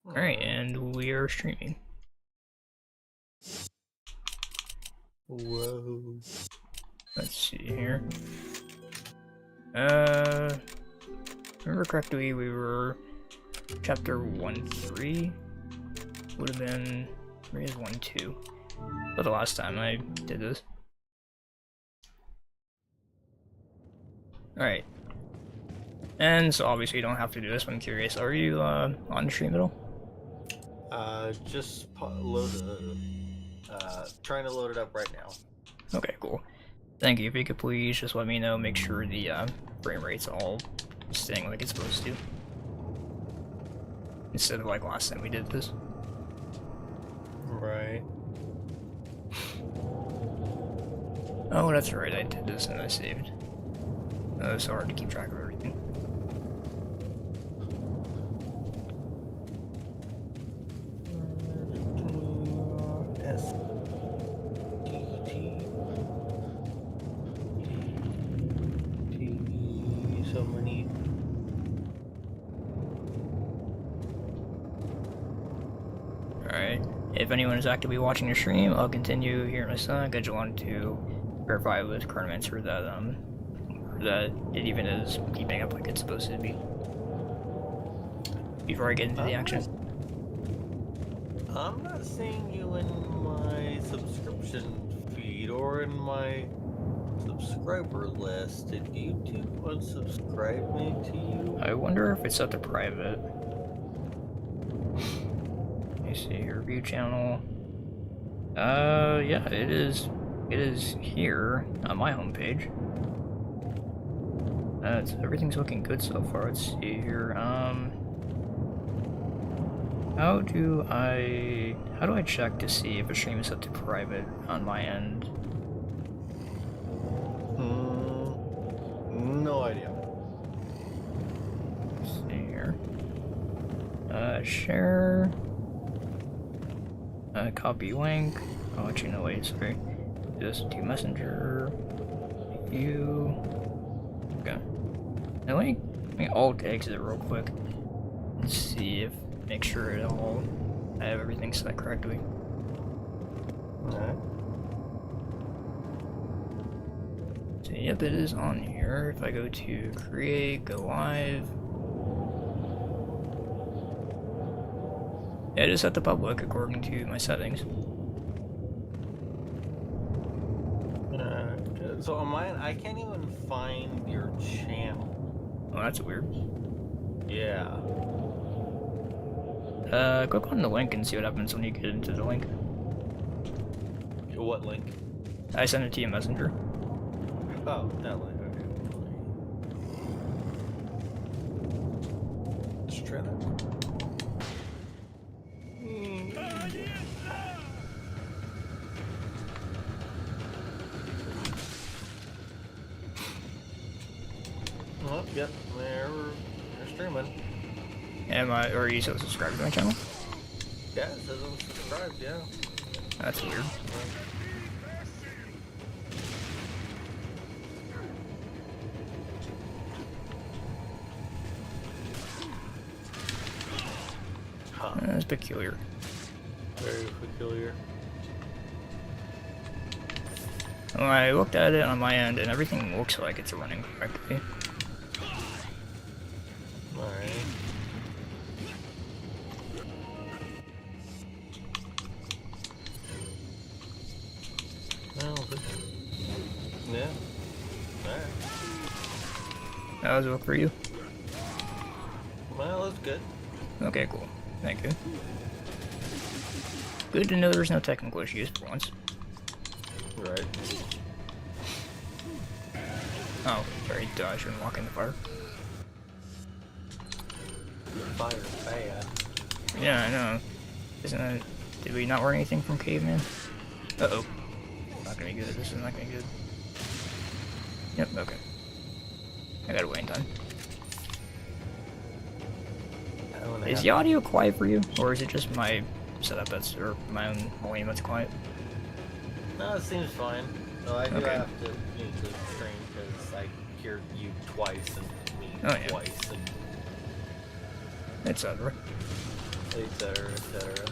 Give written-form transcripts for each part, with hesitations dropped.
Alright, and we are streaming. Whoa. Let's see here. Remember correctly, we were chapter 1-3. Would have been, where is 1-2? But the last time I did this. Alright. And so obviously you don't have to do this, but I'm curious, are you on the stream at all? Just trying to load it up right now. Okay, cool. Thank you. If you could please just let me know, make sure the frame rate's all staying like it's supposed to. Instead of like last time we did this. Right. Oh, that's right, I did this and I saved. Oh, it's so hard to keep track of everything. S T T T so many. Alright. If anyone is actively watching the stream, I'll continue here in a sec. I just wanted to verify with Chronomancer that it even is keeping up like it's supposed to be. Before I get into the action. I'm not seeing you in my subscription feed or in my subscriber list. Did YouTube unsubscribe me to you? I wonder if it's set to private. Let me see here, view channel. Yeah, it is. It is here on my homepage. Everything's looking good so far. Let's see here. How do I check to see if a stream is set to private on my end? No idea. Let's see here. Share. Copy link. I'll let you know. Wait, sorry. Just to Messenger. You. Okay. Now let me alt exit real quick and see if make sure I have everything set correctly. Alright. So yep, it is on here. If I go to create, go live. Yeah, it is set to public according to my settings. So on mine, I can't even find your channel. Oh, that's weird. Yeah. Click on the link and see what happens when you get into the link. What link? I sent it to you in Messenger. Oh, that link. Okay. Let's try that. Oh, yep, they're streaming. Are you still subscribed to my channel? Yeah, it says I'm subscribed, yeah. That's weird. Huh. That's peculiar. Very peculiar. Well, I looked at it on my end and everything looks like it's running correctly. Alright. Well, yeah. Alright. That was work for you? Well, that's good. Okay, cool. Thank you. Good to know there's no technical issues for once. Right. Oh, sorry, duh, I shouldn't walk in the fire. Fire's bad. Yeah, I know. Isn't that... Did we not learn anything from Caveman? Uh-oh. Not gonna be good. This is not gonna be good. Yep, okay. I gotta wait in time. Is the audio quiet for you? Or is it just my setup that's... or my own volume that's quiet? No, it seems fine. So I do Okay. have to mute the stream because I hear you twice and me Oh, yeah. twice. And It's over. etc., etc.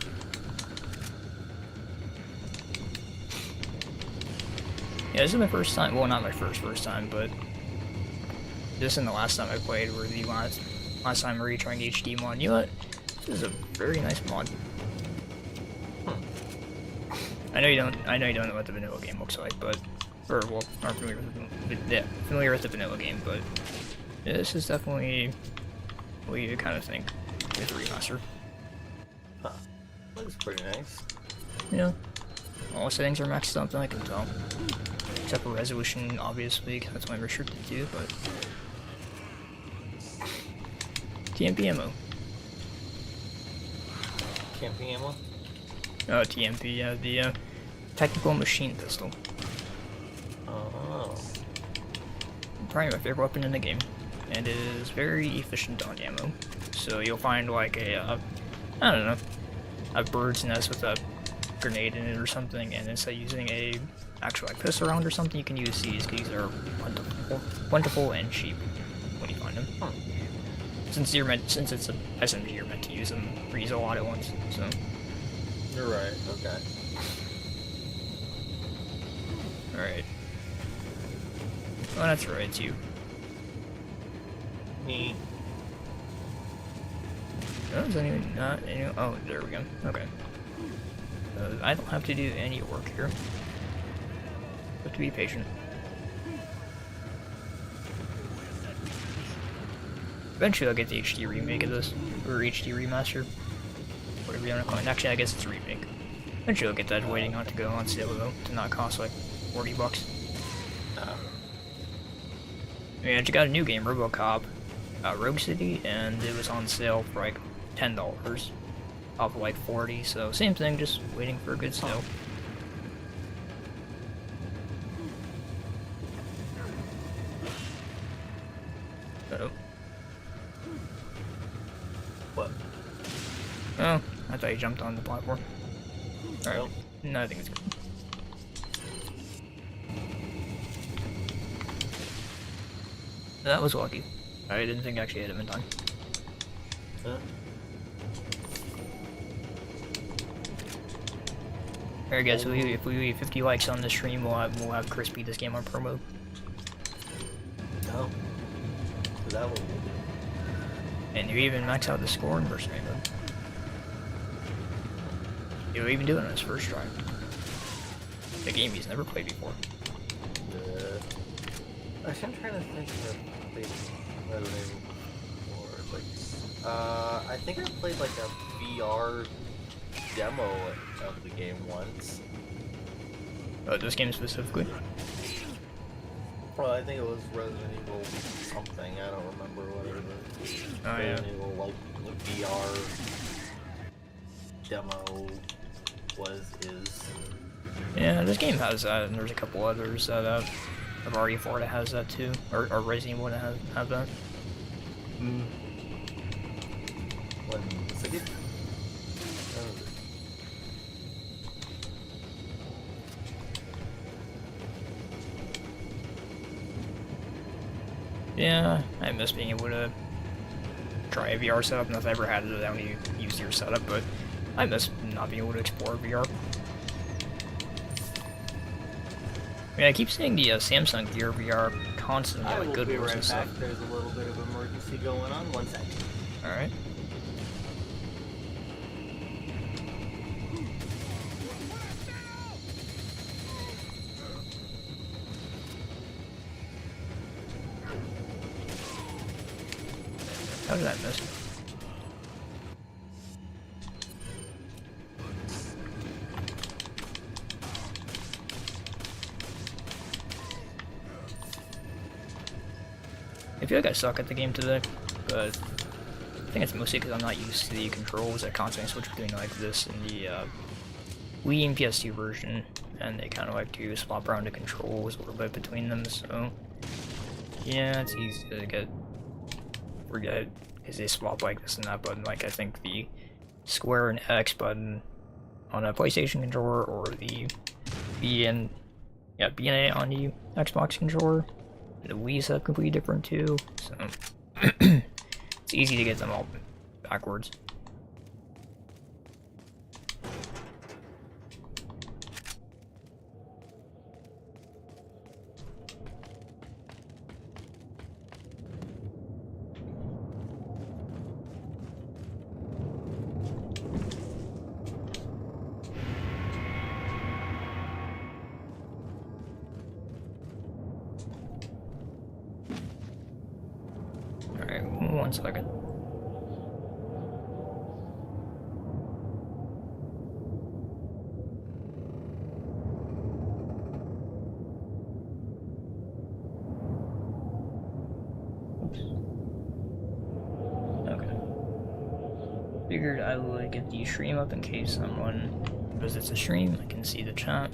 Yeah, this is my first time. Well, not my first time, but this and the last time I played were the last time we were trying HD mod. You know what? This is a very nice mod. I know you don't know what the vanilla game looks like, but well, aren't familiar with the vanilla game, but this is definitely what you kind of think with remaster. Huh. Looks pretty nice. Yeah. All settings are maxed up that I can tell. Except for resolution, obviously, 'cause that's what I'm restricted to, but... TMP ammo. Camping ammo? Oh, TMP, yeah, the Technical Machine Pistol. Oh. Probably my favorite weapon in the game. And it is very efficient on ammo. So you'll find like a, I don't know, a bird's nest with a grenade in it or something, and instead of using a actual like pistol round or something, you can use these, because these are plentiful and cheap when you find them. Huh. Since it's a SMG, you're meant to use them, reuse a lot at once, so. You're right, okay. Alright. Oh, that's right, it's you. Me. No, is anyone not any? Oh, there we go. Okay. I don't have to do any work here. Have to be patient. Eventually I'll get the HD remake of this, or HD remaster, whatever you want to call it. Actually, I guess it's a remake. Eventually I'll get that, waiting on it to go on sale though, to not cost like 40 bucks. I mean, I just got a new game, RoboCop, Rogue City, and it was on sale for like $10, off of like 40, so same thing, just waiting for a good sale. Oh. What? Oh, I thought you jumped on the platform. Alright, Nope. no, I think it's good. That was lucky. I didn't think I actually hit him in time. Huh? Alright guys, if we leave 50 likes on the stream, we'll have Chris beat this game on pro mode. No. That one. And you even max out the score in mercenary mode. You'll even do it on his first try. A game he's never played before. Actually, I'm trying to think of a big Resident Evil 4. Like, I think I played like a VR demo of the game once. Oh, this game specifically? Well, I think it was Resident Evil something. I don't remember whatever the Resident Evil like the VR demo is. Yeah, this game has that, and there's a couple others that I've already thought it has that too, or Resident Evil that have that. What is it? Yeah, I miss being able to try a VR setup. Not that I ever had it, I only used your setup, but I miss not being able to explore VR. I mean, I keep seeing the Samsung Gear VR constantly, like good ones and stuff. There's a little bit of emergency going on. 1 second. Alright. How did I miss? I feel like I suck at the game today, but I think it's mostly because I'm not used to the controls. I constantly switch between like this and the Wii and PS2 version, and they kind of like to swap around the controls a little bit between them, so yeah, it's easy to forget because they swap like this and that button. Like I think the square and X button on a PlayStation controller, or the B and A on the Xbox controller. The Wii's have completely different too, so it's easy to get them all backwards. 1 second. Oops. Okay. Figured I would get the stream up in case someone visits the stream. I can see the chat.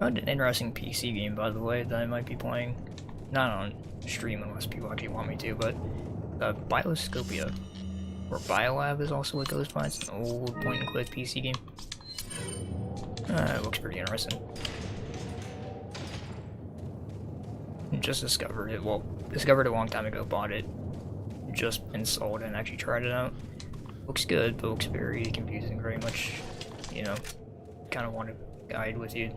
Found an interesting PC game, by the way, that I might be playing. Not on stream unless people actually want me to, but Bioscopia, or Biolab is also what goes by. It's an old point-and-click PC game. It looks pretty interesting. Just discovered it. Well, discovered it a long time ago, bought it, just installed it and actually tried it out. Looks good, but looks very confusing, very much, you know, kind of want to guide with you.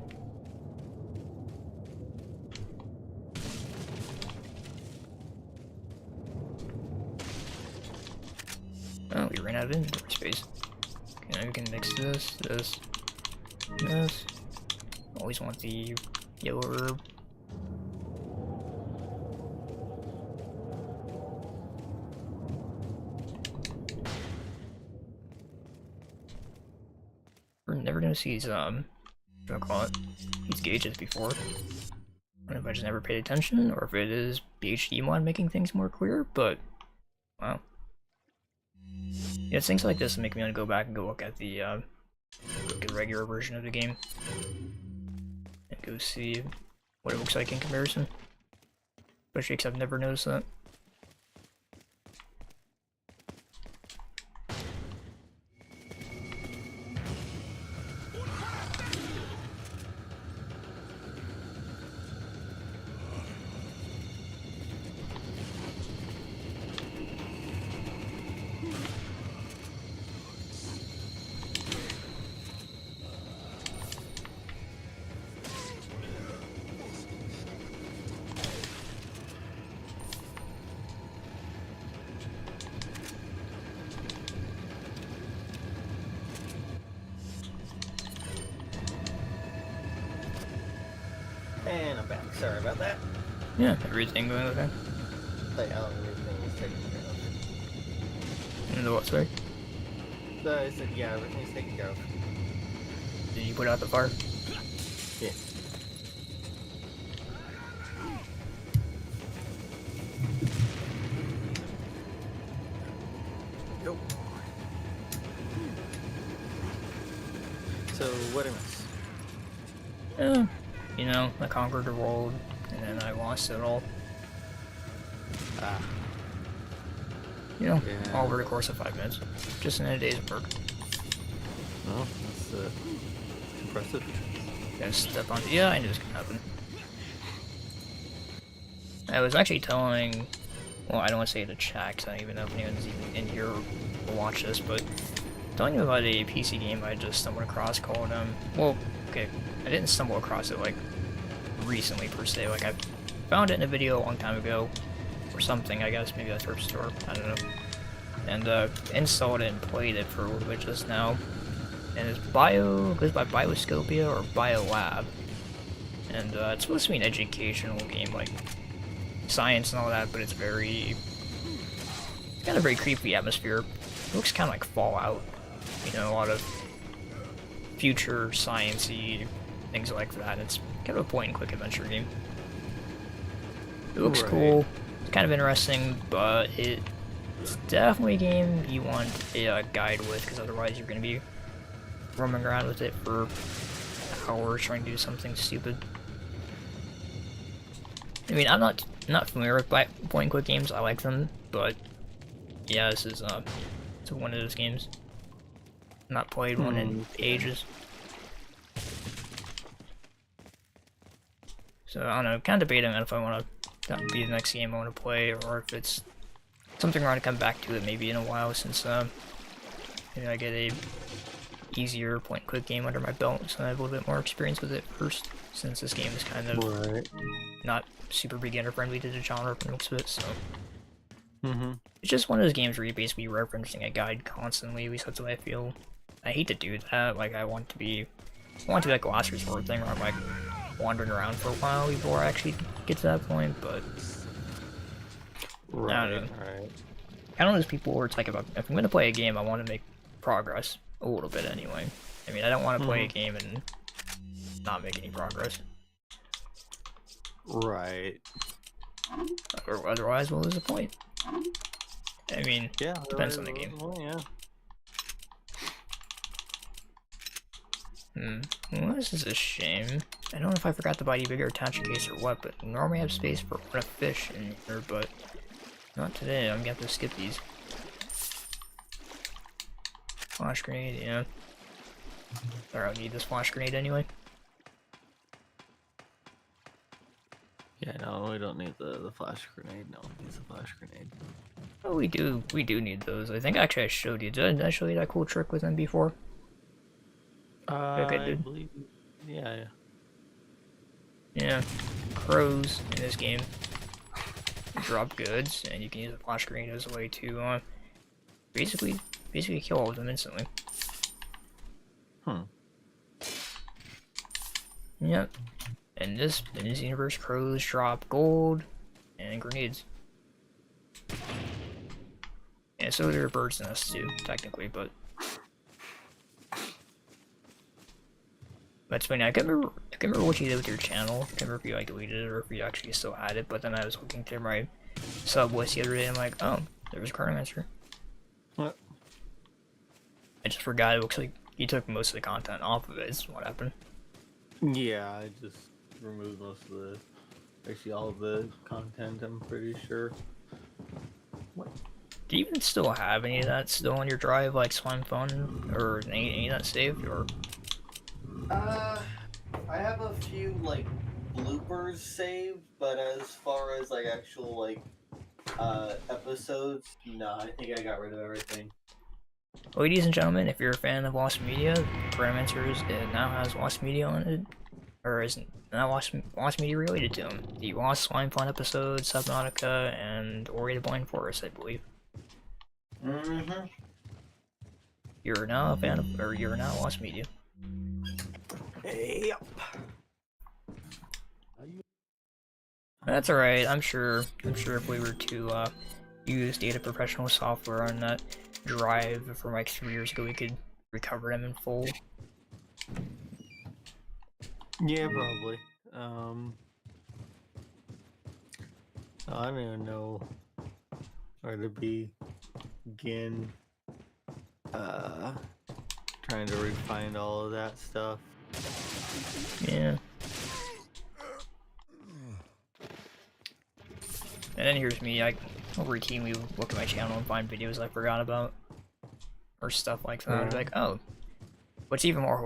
Oh, we ran out of inventory space. Okay, now we can mix this. Always want the yellow herb. We're never gonna see these, what do I call it? These gauges before. I don't know if I just never paid attention, or if it is BHD mod making things more clear, but, wow. Yeah, it's things like this that make me want to go back and go look at the regular version of the game. And go see what it looks like in comparison. Especially because I've never noticed that. And I'm back. Sorry about that. Yeah, everything going okay. Like, everything is taken care of. And the what, sorry? I said, yeah, everything's taken care of. Did you put out the fire? Yeah. Go. So, what I miss? You know, I conquered the world, and then I lost it all. Ah. You know, Yeah. all over the course of 5 minutes. Just in a day's work. Well, that's impressive. Gonna step on. Yeah, I knew this could happen. I was actually telling. Well, I don't want to say the chat because I don't even know if anyone's even in here will watch this, but telling you about a PC game I just stumbled across called, well, okay, I didn't stumble across it, like, recently per se, like, I found it in a video a long time ago, or something, I guess, maybe that's Herb Store, I don't know, and, installed it and played it for a little bit just now, and it's goes by Bioscopia or Biolab, and, it's supposed to be an educational game, like, science and all that, but it's got a very creepy atmosphere. It looks kind of like Fallout, you know, a lot of future science-y things like that. It's kind of a point-and-click adventure game. It looks cool, it's kind of interesting, but it's definitely a game you want a guide with, because otherwise you're going to be roaming around with it for hours trying to do something stupid. I mean, I'm not familiar with point-and-click games. I like them, but yeah, this is it's one of those games. Not played one in ages. So I don't know, kind of debating on if I want to be the next game I want to play, or if it's something I want to come back to it maybe in a while, since maybe I get a easier point-and-click game under my belt, so I have a little bit more experience with it first, since this game is kind of not super beginner friendly to the genre from the looks of it, so. It's just one of those games where you're basically referencing a guide constantly, at least that's what I feel. I hate to do that, like I want to be like a last resort thing where I'm like, wandering around for a while before I actually get to that point, but Right, I don't know. right. Kind of those people where it's like, if I'm gonna play a game, I want to make progress a little bit anyway. I mean, I don't want to play a game and not make any progress. Right. Or otherwise, what was the point? I mean, Yeah, depends on the game. Well, yeah. Well, this is a shame. I don't know if I forgot to buy the bigger attachment case or what, but normally I have space for a fish in here, but not today. I'm gonna have to skip these. Flash grenade, yeah. Or I don't need this flash grenade anyway. Yeah, no, we don't need the flash grenade. No one needs a flash grenade. Oh, we do need those. I think actually I showed you. Did I show you that cool trick with them before? I believe, yeah. Yeah, crows in this game drop goods, and you can use a flash grenade as a way to basically kill all of them instantly. Yep. And in this universe, crows drop gold and grenades. Yeah, so there are birds' nests too, technically, but that's funny. I can't remember what you did with your channel. I can't remember if you like deleted it or if you actually still had it. But then I was looking through my sub list the other day, and I'm like, oh, there was a Chronomancer. What? I just forgot. It looks like you took most of the content off of it. Is what happened. Yeah, I just removed most of actually all of the content. I'm pretty sure. What? Do you even still have any of that still on your drive, like Slime Fun, or any of that saved, or? I have a few like bloopers saved, but as far as like actual like episodes, no, I think I got rid of everything. Ladies and gentlemen, if you're a fan of Lost Media, Chronomancers now has Lost Media on it, or is not Lost Media related to them. The Lost Slime Fun episode, Subnautica, and Ori the Blind Forest, I believe. You're now a fan of, or you're now Lost Media. Yep. That's alright. I'm sure if we were to use data professional software on that drive from like 3 years ago, we could recover them in full. Yeah, probably. I don't even know where to begin. Trying to refine all of that stuff. Yeah. And then here's me, I routinely look at my channel and find videos I forgot about. Or stuff like that. I'd be like, oh. What's even more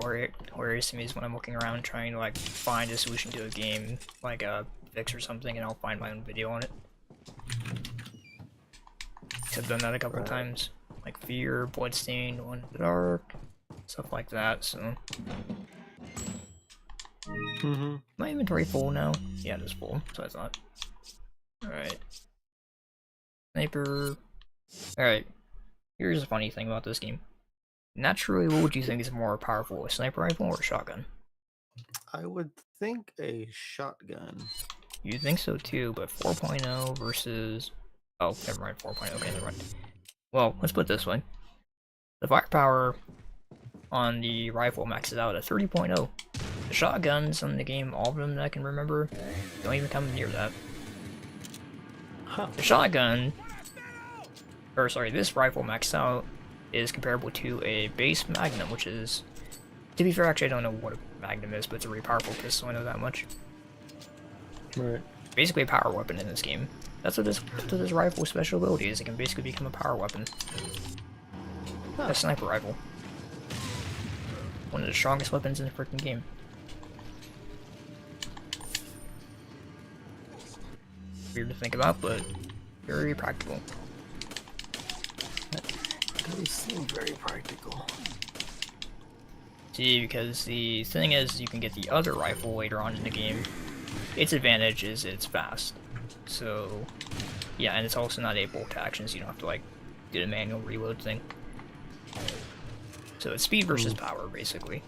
hilarious to me is when I'm looking around trying to like find a solution to a game, like a fix or something, and I'll find my own video on it. I've done that a couple times. Like Fear, Bloodstained, One in the Dark, stuff like that, so. My inventory full now? Yeah, it is full, so I thought. Alright. Sniper. Alright. Here's a funny thing about this game. Naturally, what would you think is more powerful, a sniper rifle or a shotgun? I would think a shotgun. You think so too, but 4.0 versus... Oh, never mind, 4.0, okay, never mind. Well, let's put it this way. The firepower on the rifle maxes out at 30.0. The shotguns on the game, all of them that I can remember, don't even come near that. The shotgun, or sorry, this rifle maxed out is comparable to a base Magnum, which is, to be fair, actually I don't know what a Magnum is, but it's a really powerful pistol, I know that much. Right. Basically a power weapon in this game. That's what this rifle's special ability is. It can basically become a power weapon. A sniper rifle. One of the strongest weapons in the freaking game. Weird to think about, but very practical. That does seem very practical. See, because the thing is, you can get the other rifle later on in the game. Its advantage is it's fast. So, yeah, and it's also not able to actions. You don't have to, like, do the manual reload thing. So it's speed versus power, basically.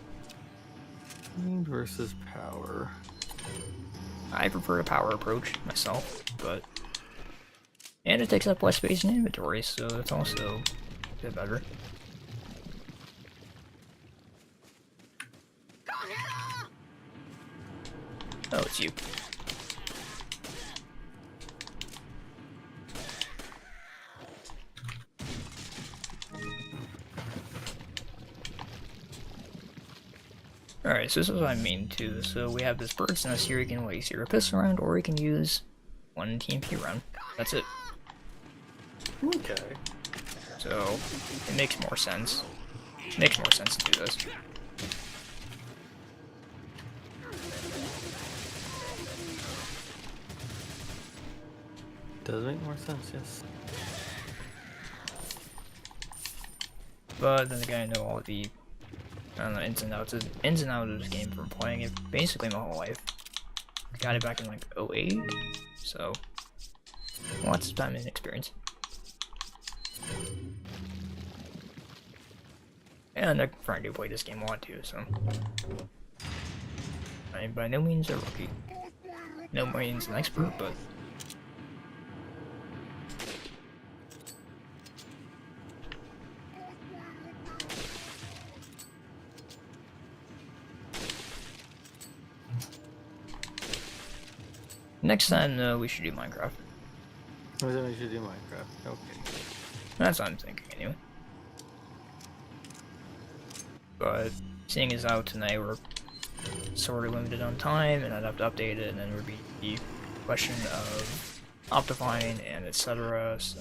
Speed versus power. I prefer the power approach myself, but and it takes up less space in inventory, so it's also a bit better. Oh, it's you. Alright, so this is what I mean too. So we have this bird's nest here. You can waste your pistol round, or you can use one TMP round. That's it. Okay. So it makes more sense. It makes more sense to do this. Does make more sense, yes. But then again, I know all the ins and outs of this game from playing it basically my whole life. Got it back in like 08, so lots of time and experience. And I'm trying to play this game a lot too, so I'm by no means a rookie. No means an expert, but next time we should do Minecraft. I was we should do Minecraft. Okay. That's what I'm thinking anyway. But seeing as how tonight we're sort of limited on time, and I'd have to update it, and then would be the question of optifying and etc. So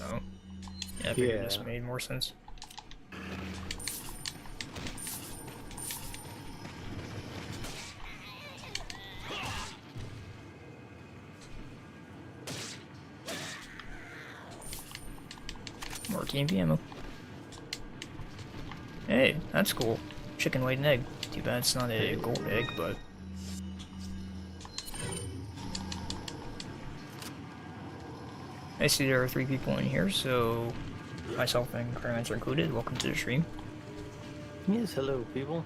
yeah, I figured this made more sense. More TMP ammo. Hey, that's cool. Chicken laid an egg. Too bad it's not a gold egg, but I see there are 3 people in here, so myself and Crayons are included. Welcome to the stream. Yes, hello people.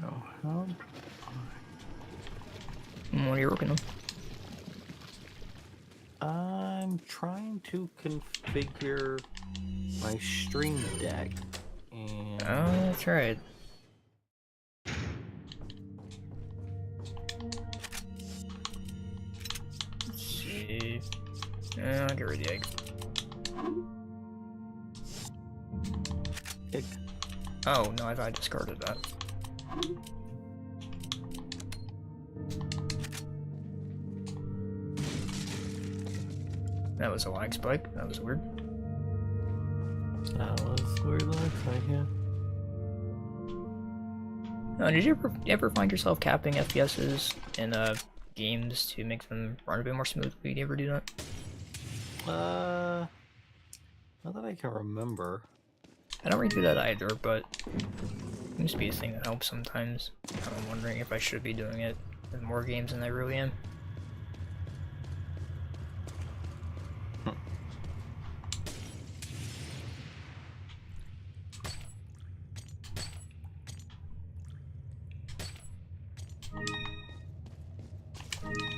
Oh, how? What are you working on? I'm trying to configure my stream deck. And Oh, that's right. Let's see. I'll get rid of the egg. Egg. Oh, no, I thought I discarded that. That was a lag spike. That was weird. That was weird looks like, yeah. Did you ever find yourself capping FPSs in games to make them run a bit more smoothly? Did you ever do that? Not that I can remember. I don't really do that either, but it seems to be a thing that helps sometimes. I'm wondering if I should be doing it in more games than I really am.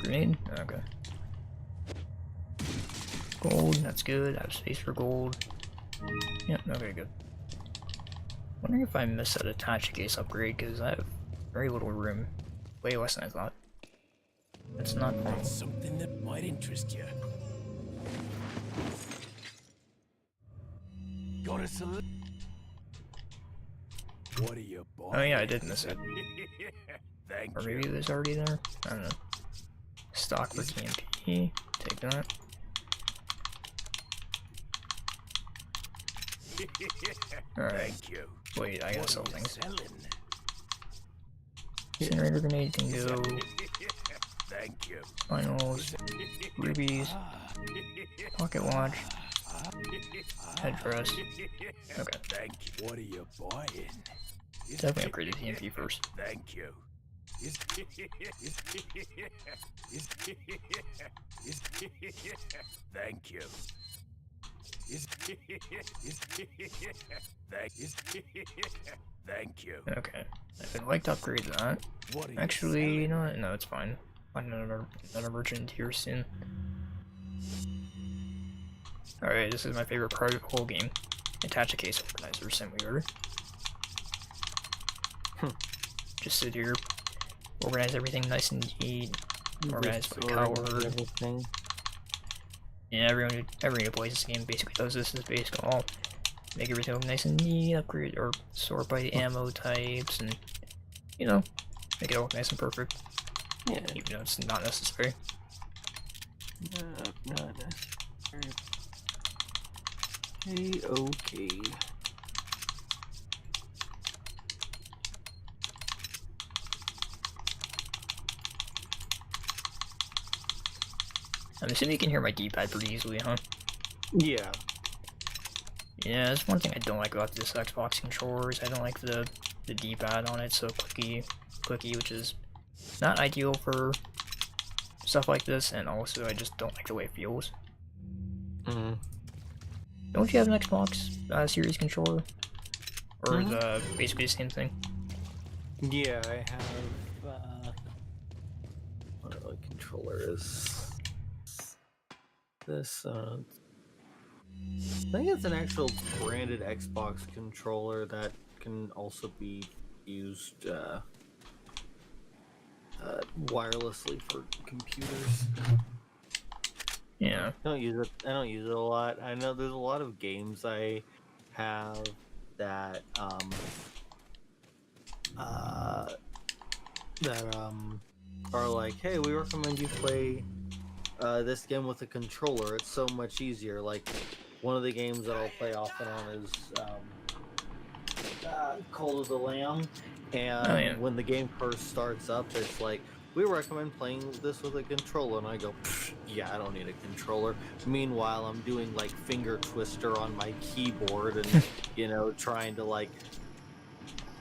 Grenade? Okay. Gold, that's good. I have space for gold. Yep, okay, good. Wondering if I missed that attach case upgrade, because I have very little room. Way less than I thought. That's not normal. Something that might interest you. Got a select. What are you buying? Oh yeah, I did miss it. Thank Or you. maybe it was already there? I don't know. Stock for TMP. Take that. Alright. Thank you. Wait, I gotta sell What are you things. selling? Incinerator grenade can go. Thank you. Finals. Rubies. Pocket watch. Headrest. Okay. Thank you. What are you buying? Definitely upgrade the TMP first. Thank you. Thank you. Thank you. Okay. I'd like to upgrade that. What are you Actually, selling? you know what? No, it's fine. Find another merchant here soon. Alright, this is my favorite part of the whole game. Attach a case organizer, simulator. Just sit here, organize everything nice and neat, organize my coward. Everything. Yeah, everyone who plays this game basically does this. Is basically all make everything look nice and neat, upgrade or sort by the ammo types, and you know, make it all nice and perfect. Yeah. Even though it's not necessary. Not necessary. Okay. I'm assuming you can hear my D-pad pretty easily, huh? Yeah. Yeah, that's one thing I don't like about this Xbox controllers. I don't like the D-pad on it, so clicky, which is not ideal for stuff like this, and also I just don't like the way it feels. Don't you have an Xbox Series controller? Or the basically the same thing? Yeah, I have. What controller is this? I think it's an actual branded Xbox controller that can also be used wirelessly for computers. Yeah. I don't use it. I don't use it a lot. I know there's a lot of games I have that are like, hey, we recommend you play this game with a controller. It's so much easier. Like one of the games that I'll play often on is Call of the Lamb, and Oh, yeah. when the game first starts up, it's like, we recommend playing this with a controller, and I go, yeah, I don't need a controller. Meanwhile, I'm doing like finger twister on my keyboard and you know, trying to like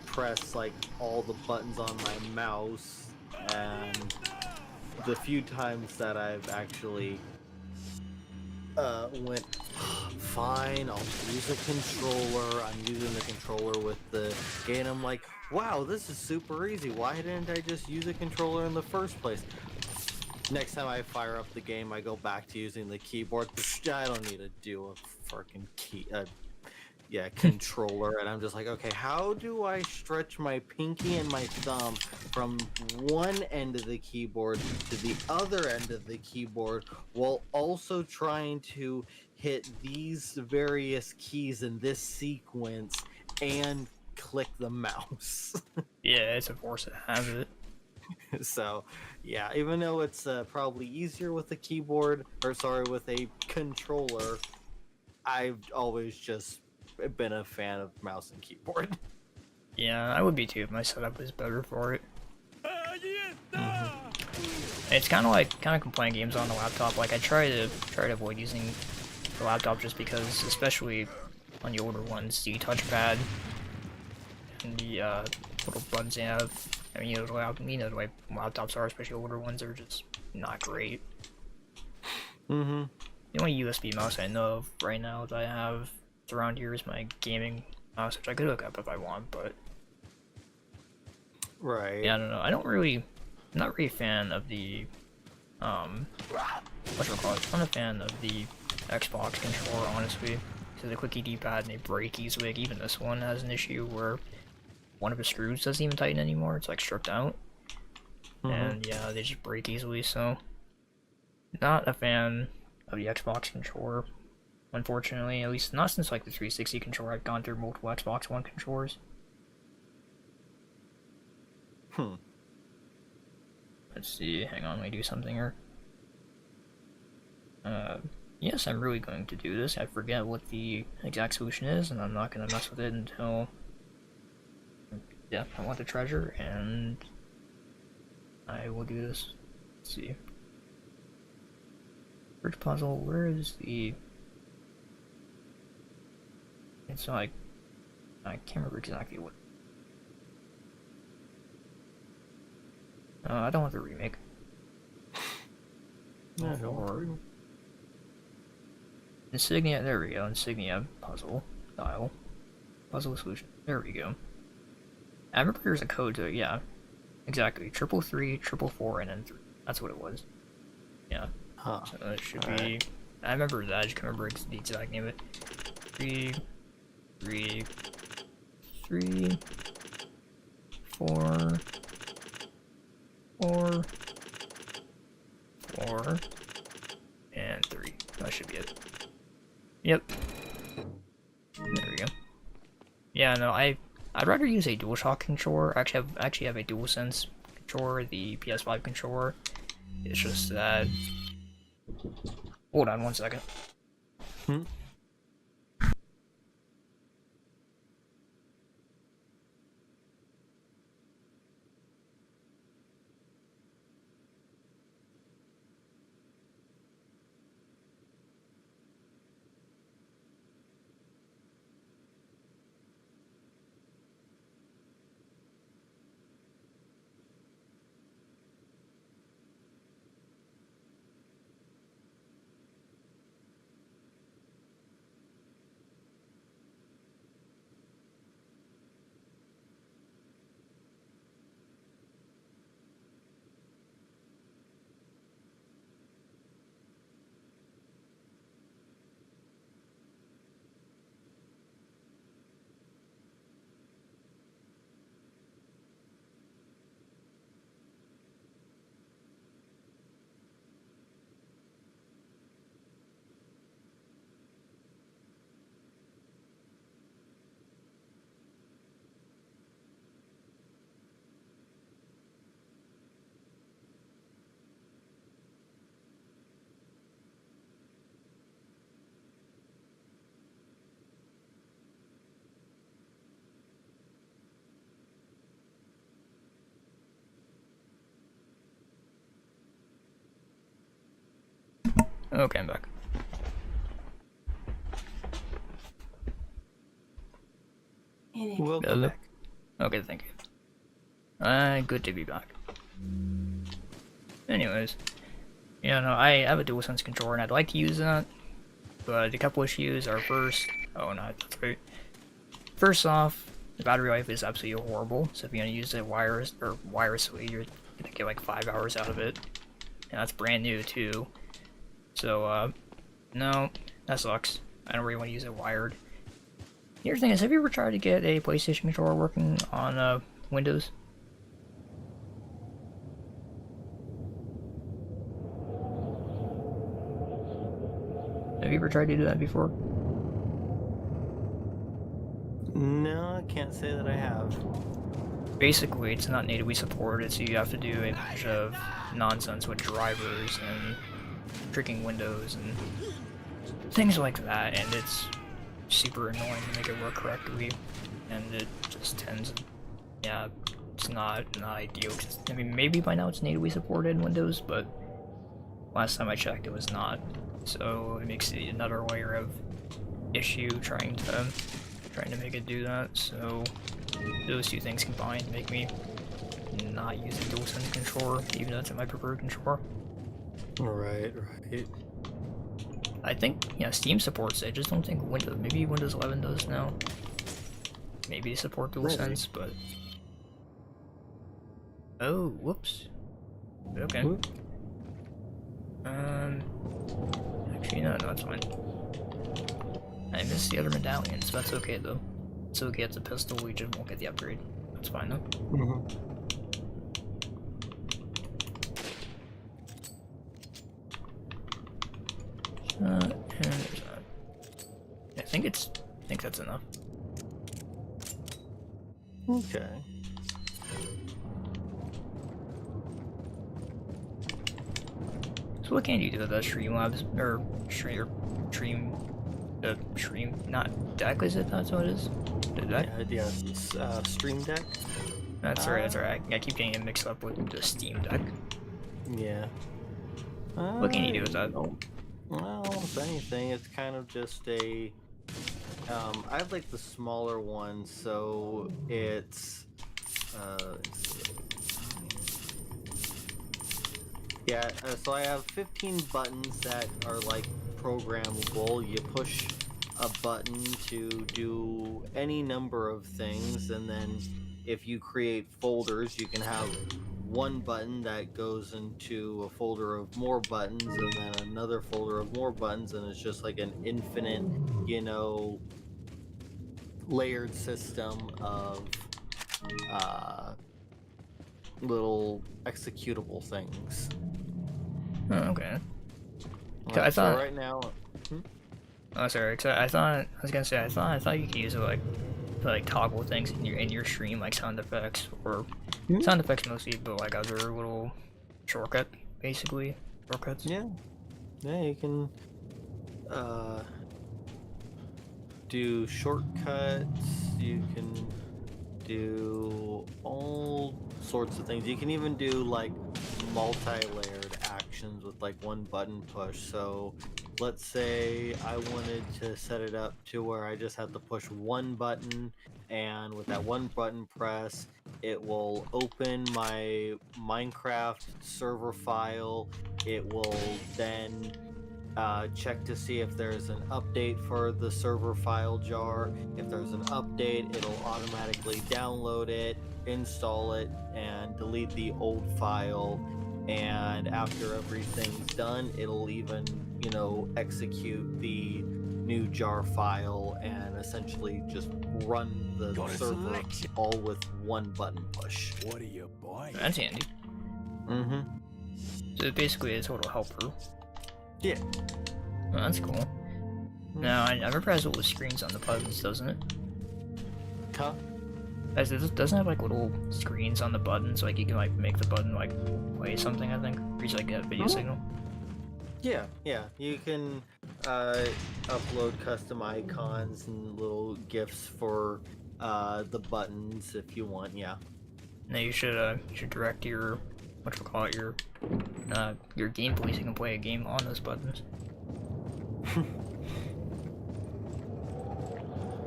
press like all the buttons on my mouse, and the few times that I've actually went, fine, I'll use a controller. I'm using the controller with the game. I'm like, wow, this is super easy. Why didn't I just use a controller in the first place? Next time I fire up the game, I go back to using the keyboard. I don't need to do a freaking controller. And I'm just like, okay, how do I stretch my pinky and my thumb from one end of the keyboard to the other end of the keyboard while also trying to hit these various keys in this sequence and click the mouse? Yeah, it's a force of habit. So, yeah, even though it's probably easier with a keyboard, or sorry, with a controller, I've always just been a fan of mouse and keyboard. Yeah, I would be too if my setup was better for it. It's kind of playing games on the laptop. Like I try to avoid using the laptop just because, especially on the older ones, the touchpad and the little buttons they have. I mean, you know the way laptops are, especially older ones, are just not great. The only USB mouse I know of right now that I have around here is my gaming mouse, which I could hook up if I want, but Right. yeah, I don't know. I'm not really a fan of the whatchamacallit. I'm not a fan of the Xbox controller, honestly. Because the clicky D-pad and they break easily. Like, even this one has an issue where one of the screws doesn't even tighten anymore. It's like stripped out. And yeah, they just break easily, so not a fan of the Xbox controller. Unfortunately, at least not since like the 360 controller. I've gone through multiple Xbox One controllers. Let's see, hang on, let me do something here. Yes, I'm really going to do this. I forget what the exact solution is, and I'm not going to mess with it until... Yeah, I want the treasure, and I will do this. Let's see. First puzzle, where is the... It's like... I can't remember exactly what... I don't want the remake. Insignia, there we go. Insignia, puzzle, dial, puzzle solution. There we go. I remember there's a code to it, yeah. Exactly. 333, 444, and then 3. That's what it was. Yeah. Huh. So it should be. I remember that. I just can't remember the exact name of it. 3, 3, 3, 4, 4, 4, and 3. That should be it. Yep. There we go. Yeah, no, I'd rather use a DualShock controller. I actually have a DualSense controller, the PS5 controller. It's just that. Hold on 1 second. Okay, I'm back. Welcome Hello? back. Okay, thank you. Good to be back. Anyways, yeah, no, I have a DualSense controller and I'd like to use that, but a couple issues are first. Oh no, that's great. First off, the battery life is absolutely horrible. So if you're gonna use it wirelessly, you're gonna get like 5 hours out of it, and that's brand new too. So no, that sucks. I don't really want to use it wired. The other thing is, have you ever tried to get a PlayStation controller working on Windows? Have you ever tried to do that before? No, I can't say that I have. Basically, it's not natively supported, so you have to do a bunch of nonsense with drivers and tricking Windows and things like that, and it's super annoying to make it work correctly, and it just tends, yeah, it's not ideal. I mean, maybe by now it's natively supported in Windows, but last time I checked it was not, so it makes it another layer of issue trying to make it do that. So those two things combined make me not use a DualSense controller, even though it's my preferred controller. Right. I think, yeah, Steam supports it. I just don't think Windows. Maybe Windows 11 does now. Maybe they support DualSense, but. Oh, whoops. Okay. Whoop. Actually, no, that's fine. I missed the other medallions, but that's okay though. It's okay, it's a pistol, we just won't get the upgrade. That's fine though. And there's that. I think that's enough. Okay. So what can you do with that Streamlabs not deck, is it? That's what it is? The deck? Yeah, it's Stream Deck. That's right, that's right. I keep getting it mixed up with the Steam Deck. Yeah. What can you do with that? Well, if anything, it's kind of just a. I have like the smaller one, so it's. Yeah, so I have 15 buttons that are like programmable. You push a button to do any number of things, and then if you create folders, you can have one button that goes into a folder of more buttons, and then another folder of more buttons, and it's just like an infinite, you know, layered system of little executable things. Oh, okay. Right, I so thought. right now, Oh, sorry. So I was gonna say I thought you could use it like to like toggle things in your stream, like sound effects or sound effects mostly, but like other little shortcut, basically shortcuts. yeah, you can do shortcuts. You can do all sorts of things. You can even do like multi-layered actions with like one button push. So let's say I wanted to set it up to where I just have to push one button, and with that one button press, it will open my Minecraft server file. It will then check to see if there's an update for the server file jar. If there's an update, it'll automatically download it, install it, and delete the old file. And after everything's done, it'll even, you know, execute the new jar file and essentially just run the server all with one button push. What are you buying? That's handy. Mm-hmm. So basically, it's a total helper. Yeah. Oh, that's cool. Now I remember it has little screens on the buttons, doesn't it? Huh? As it doesn't have like little screens on the buttons, like you can like make the button like play something. I think reach like a video signal. Yeah, you can upload custom icons and little GIFs for the buttons if you want. Yeah. Now you should direct your your gameplay so you can play a game on those buttons.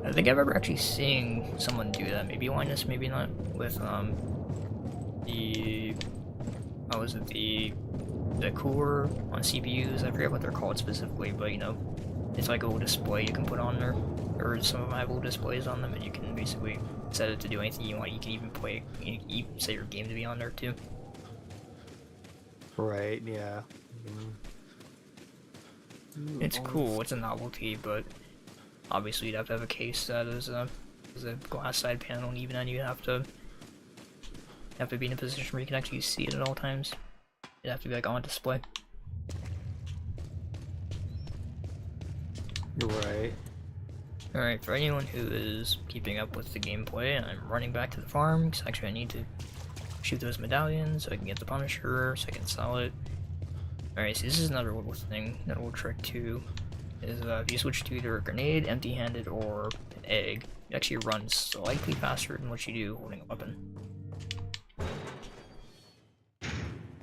I think I remember actually seeing someone do that. Maybe Linus, maybe not. With the cooler on CPUs. I forget what they're called specifically, but you know, it's like a little display you can put on there, or some of them have little displays on them, and you can basically set it to do anything you want. You can even play, you can set your game to be on there too. Right. Yeah. It's cool. It's a novelty, but obviously you'd have to have a case that is a glass side panel, and even then you have to be in a position where you can actually see it at all times. It'd have to be like on display. Right. Alright, for anyone who is keeping up with the gameplay, I'm running back to the farm, because actually I need to shoot those medallions so I can get the Punisher, so I can sell it. Alright, so this is another little thing, another little trick too, is if you switch to either a grenade, empty-handed, or an egg, it actually runs slightly faster than what you do holding a weapon.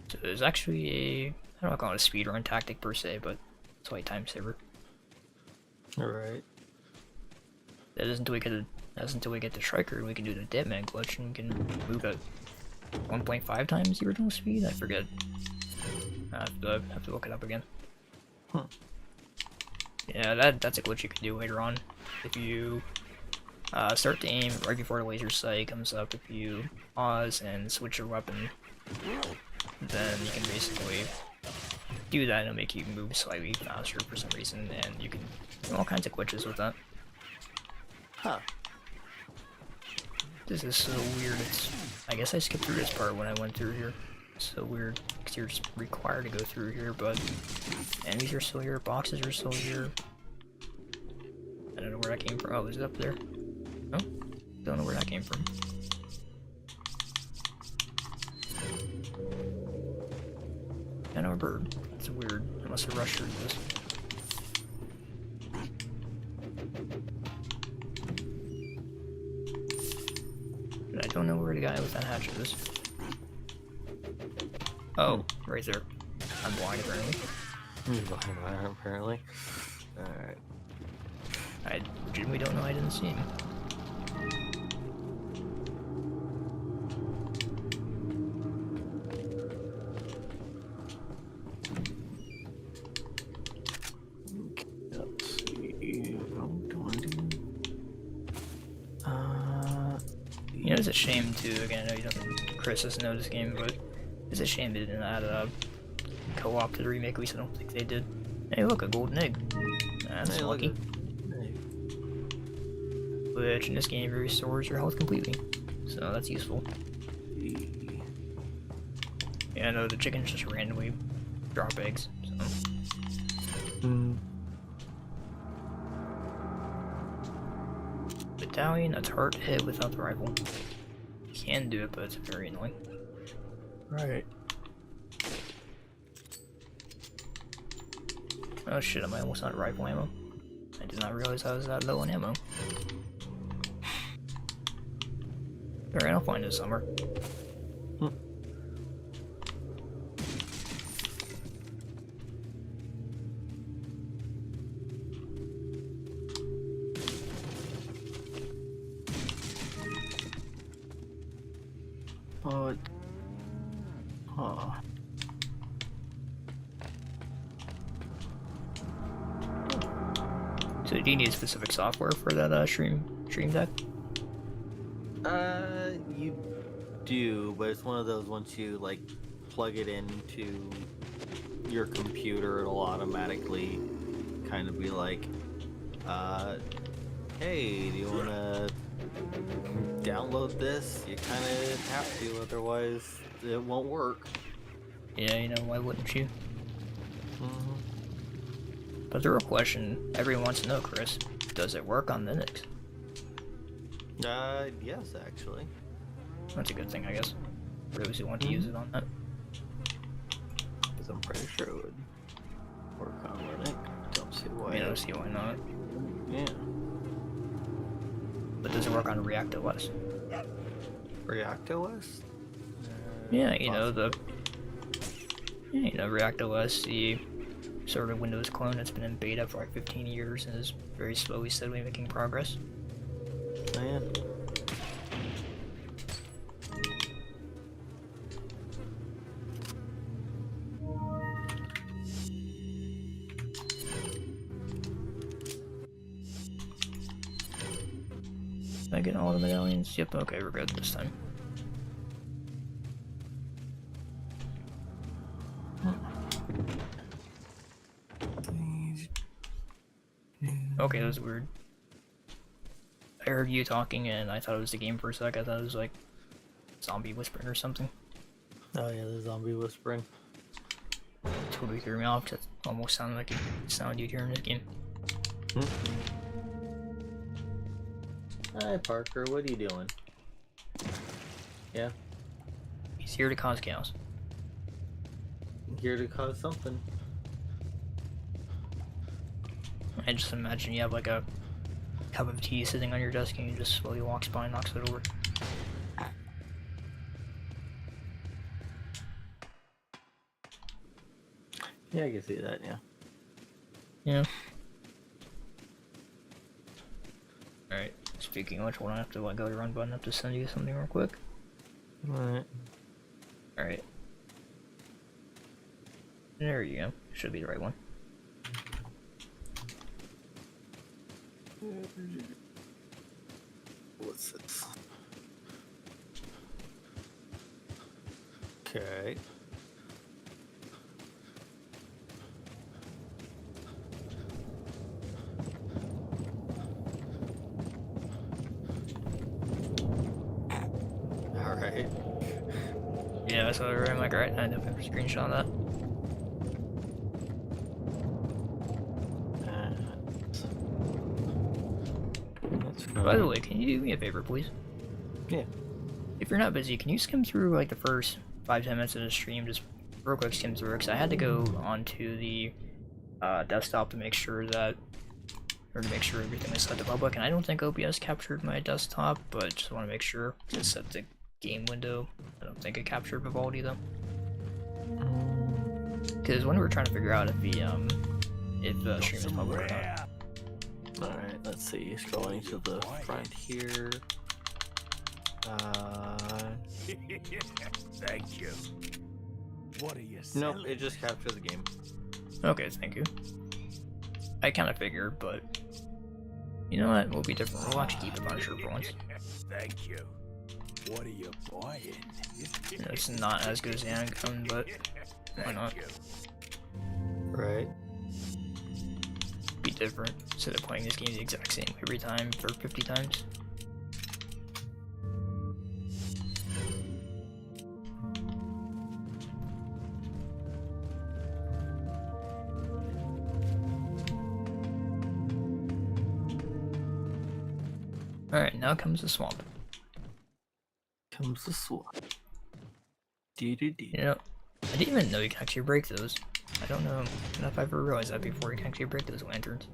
So there's actually a, I don't want to call it a speedrun tactic per se, but it's like time saver. Alright. That is until we get the striker, we can do the Deadman glitch and we can move at 1.5 times the original speed. I forget. I have to look it up again. Huh. Yeah, that's a glitch you can do later on. If you start to aim right before the laser sight comes up, if you pause and switch your weapon, then you can basically do that and it'll make you move slightly faster for some reason, and you can do all kinds of glitches with that. Huh. This is so weird. I guess I skipped through this part when I went through here. It's so weird, because you're just required to go through here, but enemies are still here, boxes are still here. I don't know where that came from. Oh, is it up there? No? Don't know where that came from. I know a bird. It's weird. I must have rushed through this. But I don't know where the guy with that hatchet is. Oh, right there. I'm blind apparently. Apparently. Alright. I legitimately don't know. I didn't see him. is a shame too. Again, I know you don't, Chris doesn't know this game, but it's a shame they didn't add a co-op to the remake. At least I don't think they did. Hey, look, a golden egg. That's Hey, look lucky. Hey. Which in this game restores your health completely, so that's useful. Yeah, I know the chickens just randomly drop eggs. So. Battalion, that's hard to hit without the rifle. You can do it, but it's very annoying. Right. Oh shit, am I almost out of rifle ammo? I did not realize I was that low on ammo. Alright, I'll find it somewhere. But, huh. So do you need specific software for that stream deck? You do, but it's one of those once you like plug it into your computer, it'll automatically kind of be like, hey, do you want to download this? You kind of have to, otherwise it won't work. Yeah, you know, why wouldn't you? But the real question everyone wants to know, Chris, does it work on Linux? Yes, actually. That's a good thing, I guess. For those who want to use it on that. Because I'm pretty sure it would work on Linux. Don't see why. I don't see why not. Yeah. But does it work on React OS? React OS? Yeah, you know, React OS, the sort of Windows clone that's been in beta for like 15 years and is very slowly, steadily making progress. Oh, yeah. Did I get all the medallions? Yep, okay, we're good this time. Okay, that was weird. I heard you talking and I thought it was the game for a sec. I thought it was like zombie whispering or something. Oh yeah, the zombie whispering. Totally threw me off. That almost sounded like the sound you'd hear in this game. Hi Parker, what are you doing? Yeah, He's here to cause chaos. here to cause something. I just imagine you have like a cup of tea sitting on your desk and you just slowly walks by and knocks it over. Yeah, I can see that, yeah. Yeah. Alright, speaking of which, we'll have to let go of the run button. I have to send you something real quick. Alright. Alright. There you go. Should be the right one. What's this? Okay. Alright. Yeah, that's what I'm like, right? I definitely screenshot that. By the way, can you do me a favor, please? Yeah. If you're not busy, can you skim through like the first 5-10 minutes of the stream, just real quick skim through it? Because I had to go onto the desktop to make sure that, or to make sure everything was set to public, and I don't think OBS captured my desktop, but just want to make sure. It's set to game window. I don't think it captured Vivaldi though. Because when we were trying to figure out if the stream is public or not. Alright, let's see. Scrolling to the front here. Thank you. What are you Nope, selling? it just captured the game. Okay, thank you. I kind of figured, but you know what? We'll be different. We'll actually keep it on shirt for once. Thank you. What are you buying? It's not as good as the handgun, but why not? Right. Be different instead of playing this game the exact same every time for 50 times. Alright, now comes the swamp. Comes the swamp. Dee-dee-dee. You know, I didn't even know you can actually break those. I don't know if I ever realized that before. You can actually break those lanterns.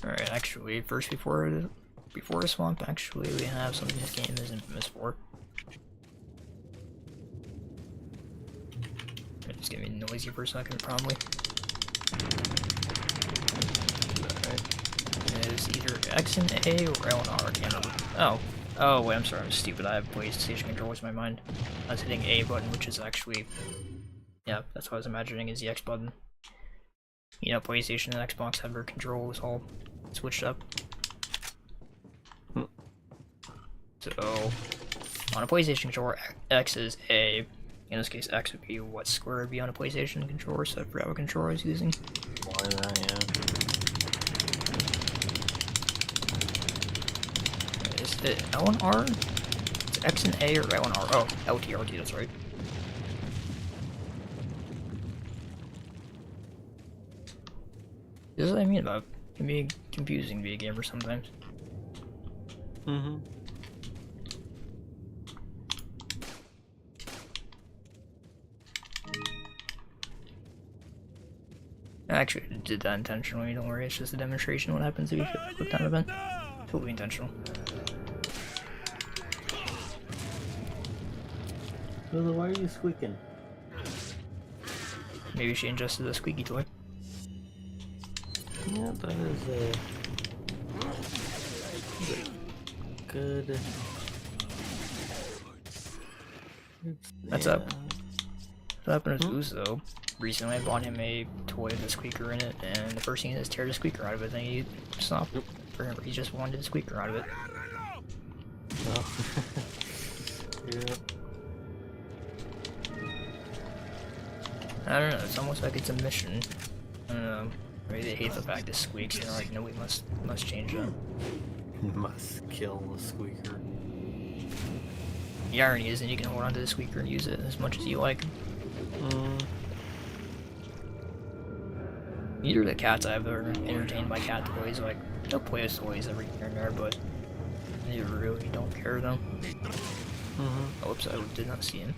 Alright, actually, first before a swamp, actually, we have something this game is infamous for. It's gonna be noisy for a second, probably. It is either X and A or L and R, I can't remember. Oh, wait, I'm sorry, I'm stupid. I have PlayStation controllers in my mind. I was hitting A button, which is actually... Yeah, that's what I was imagining is the X button. You know, PlayStation and Xbox have their controls all switched up. So, on a PlayStation controller, X is A. In this case, X would be what square would be on a PlayStation controller, so I forgot what controller I was using. Why that, yeah. Is it L and R? It's X and A or L and R? Oh, LT, that's right. This is what I mean about it can be confusing to be a gamer sometimes. Mm-hmm. I actually did that intentionally, don't worry, it's just a demonstration of what happens if you click that event. Totally intentional. Lily, why are you squeaking? Maybe she ingested a squeaky toy. Yeah, that is a good. That's up. What happened with Uzo? Recently I bought him a toy with a squeaker in it, and the first thing is tear the squeaker out of it, then he stopped for him. He just wanted the squeaker out of it. Oh. Yeah. I don't know, it's almost like it's a mission. I don't know. Maybe they hate the fact it squeaks, and they're like, no, we must change that. Must kill the squeaker. The irony is, then you can hold onto the squeaker and use it as much as you like. Either the cats I have are entertained by cat toys, like, they'll play with toys every here and there, but they really don't care though. Oh, whoops, I did not see him.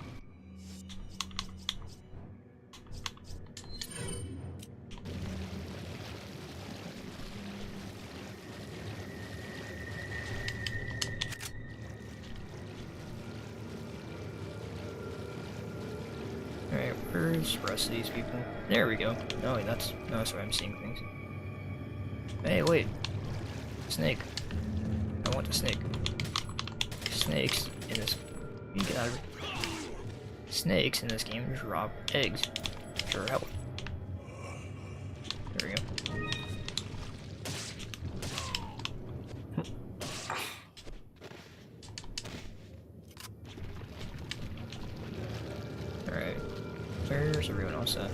Alright, where's the rest of these people? There we go. Oh, wait, that's where I'm seeing things. Hey, wait. Snake. I want the snake. Snakes in this... You get out of it. Snakes in this game drop eggs. Sure help. There we go. Alright. Where's everyone else at?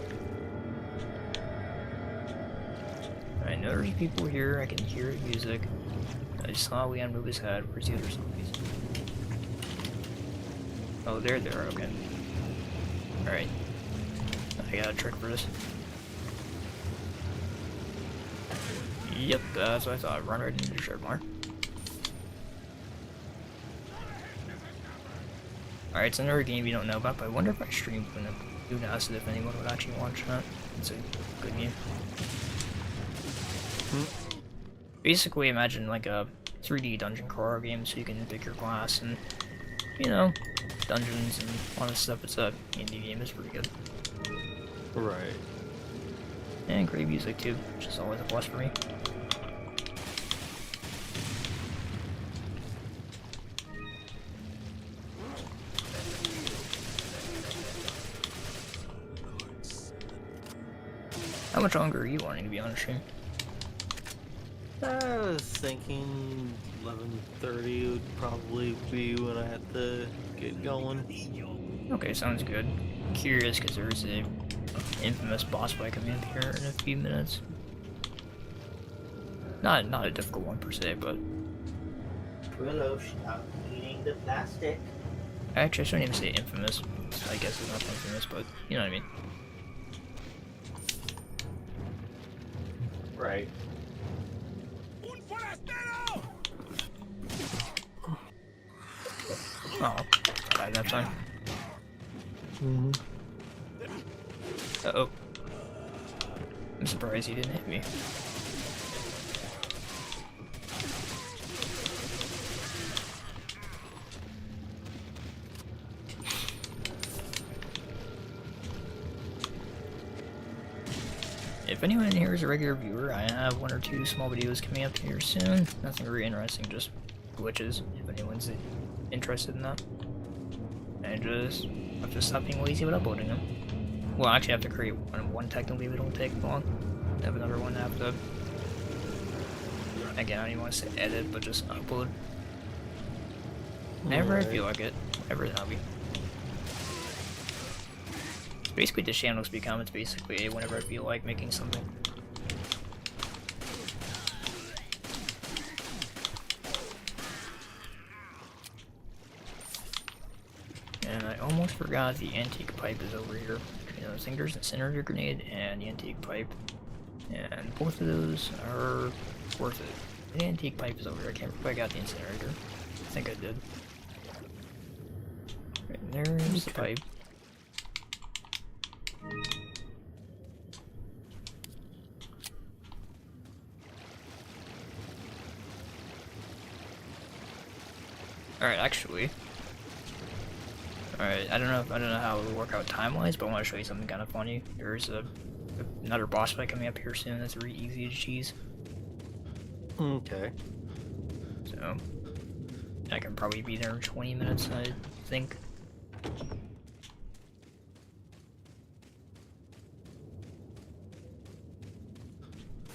I know there's people here, I can hear the music. I just saw Leon move his head. Where's the other zombies? Oh, they're there, okay. Alright. I got a trick for this. Yep, that's what I thought. Run right into the sharp bar. Alright, it's another game you don't know about, but I wonder if I streamed Lunas if anyone would actually watch that. It's a good game. Basically, imagine like a 3D dungeon crawler game, so you can pick your class and, you know, dungeons and all this stuff. It's a indie game, it's pretty good. Right. And great music too, which is always a plus for me. How much longer are you wanting to be on stream? I was thinking 11:30 would probably be when I had to get going. Okay, sounds good. Curious because there's a infamous boss fight coming up here in a few minutes. Not a difficult one per se, but Willow, stop eating the plastic. actually I shouldn't even say infamous. I guess it's not infamous, but you know what I mean. Right. Oh, died that time. Mm-hmm. Uh-oh. I'm surprised he didn't hit me. If anyone in here is a regular viewer, I have 1 or 2 small videos coming up here soon. Nothing very interesting, just glitches, if anyone's interested in that. And just have to stop being lazy with uploading them. Well, actually I have to create one technically, it won't take long. I have another one I have to... Again, I don't even want to say edit, but just upload. Whenever I feel like it. Whenever that'll be. Basically, this channel's become, it's basically whenever I feel like making something. And I almost forgot the antique pipe is over here. You know, I think there's an incinerator grenade and the antique pipe. And both of those are worth it. The antique pipe is over here. I can't remember if I got the incinerator. I think I did. Right, there's the pipe. Alright, actually. Alright, I don't know how it will work out time-wise, but I want to show you something kind of funny. There's another boss fight coming up here soon that's really easy to cheese. Okay. So, I can probably be there in 20 minutes, I think.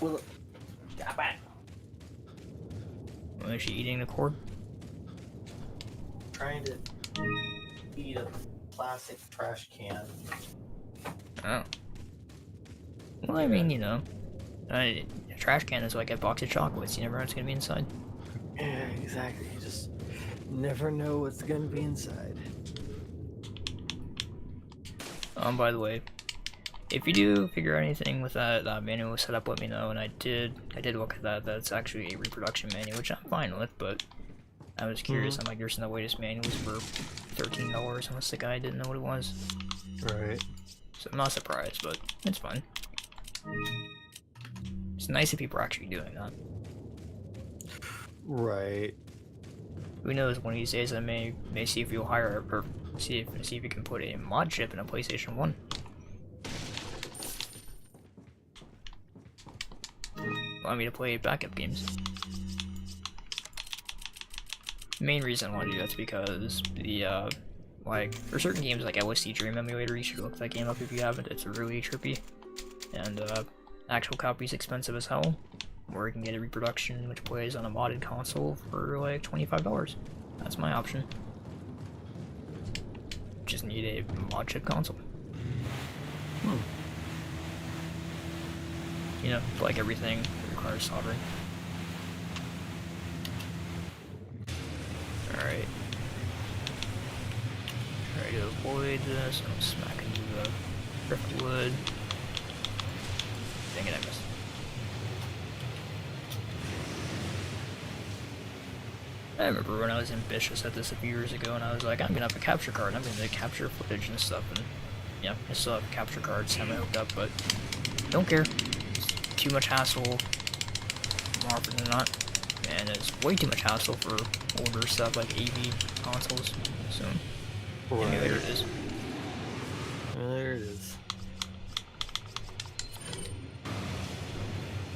Well, got back. Oh, is she eating the cord? Trying to eat a plastic trash can. Oh. Well, I mean, you know, a trash can is like a box of chocolates. You never know what's gonna be inside. Yeah, exactly. You just never know what's gonna be inside. By the way, if you do figure out anything with that manual setup, let me know. And I did look at that. That's actually a reproduction manual, which I'm fine with. But I was curious. I'm like, there's no way this manual was for $13 unless the guy didn't know what it was. Right. So I'm not surprised, but it's fine. It's nice if people are actually doing that. Right. Who knows? One of these days, I may see if you'll hire or see if you can put a mod chip in a PlayStation 1. Allow me to play backup games. The main reason I want to do that's because the like for certain games like LSD Dream Emulator, you should look that game up if you haven't. It's really trippy, and actual copy's expensive as hell. Or you can get a reproduction which plays on a modded console for like $25. That's my option. Just need a mod chip console. You know, like everything requires soldering. Alright. Try to avoid this. I'm smacking into the driftwood. Dang it, I missed. I remember when I was ambitious at this a few years ago, and I was like, I'm gonna have a capture card, I'm gonna capture footage and stuff, and yeah, I still have capture cards semi-hooked up, but don't care. It's too much hassle, more often than not, and it's way too much hassle for older stuff like AV consoles, so emulator it is. There it is.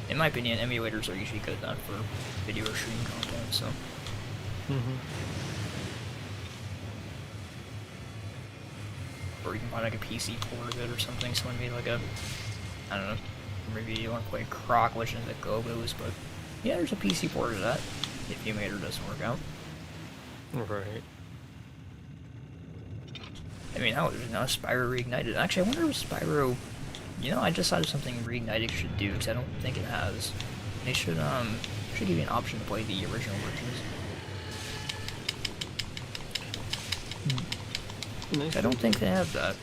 In my opinion, emulators are usually good enough for video or streaming content, so. Or you can find like a PC port of it or something, someone made like a, I don't know, maybe you want to play Croc Legends of Gobos, but Yeah, there's a PC port of that, if the emulator doesn't work out. Right. I mean, now there's now Spyro Reignited. Actually, I wonder if Spyro... You know, I just thought of something Reignited should do, because I don't think it has. They should give you an option to play the original versions. I don't think they have that.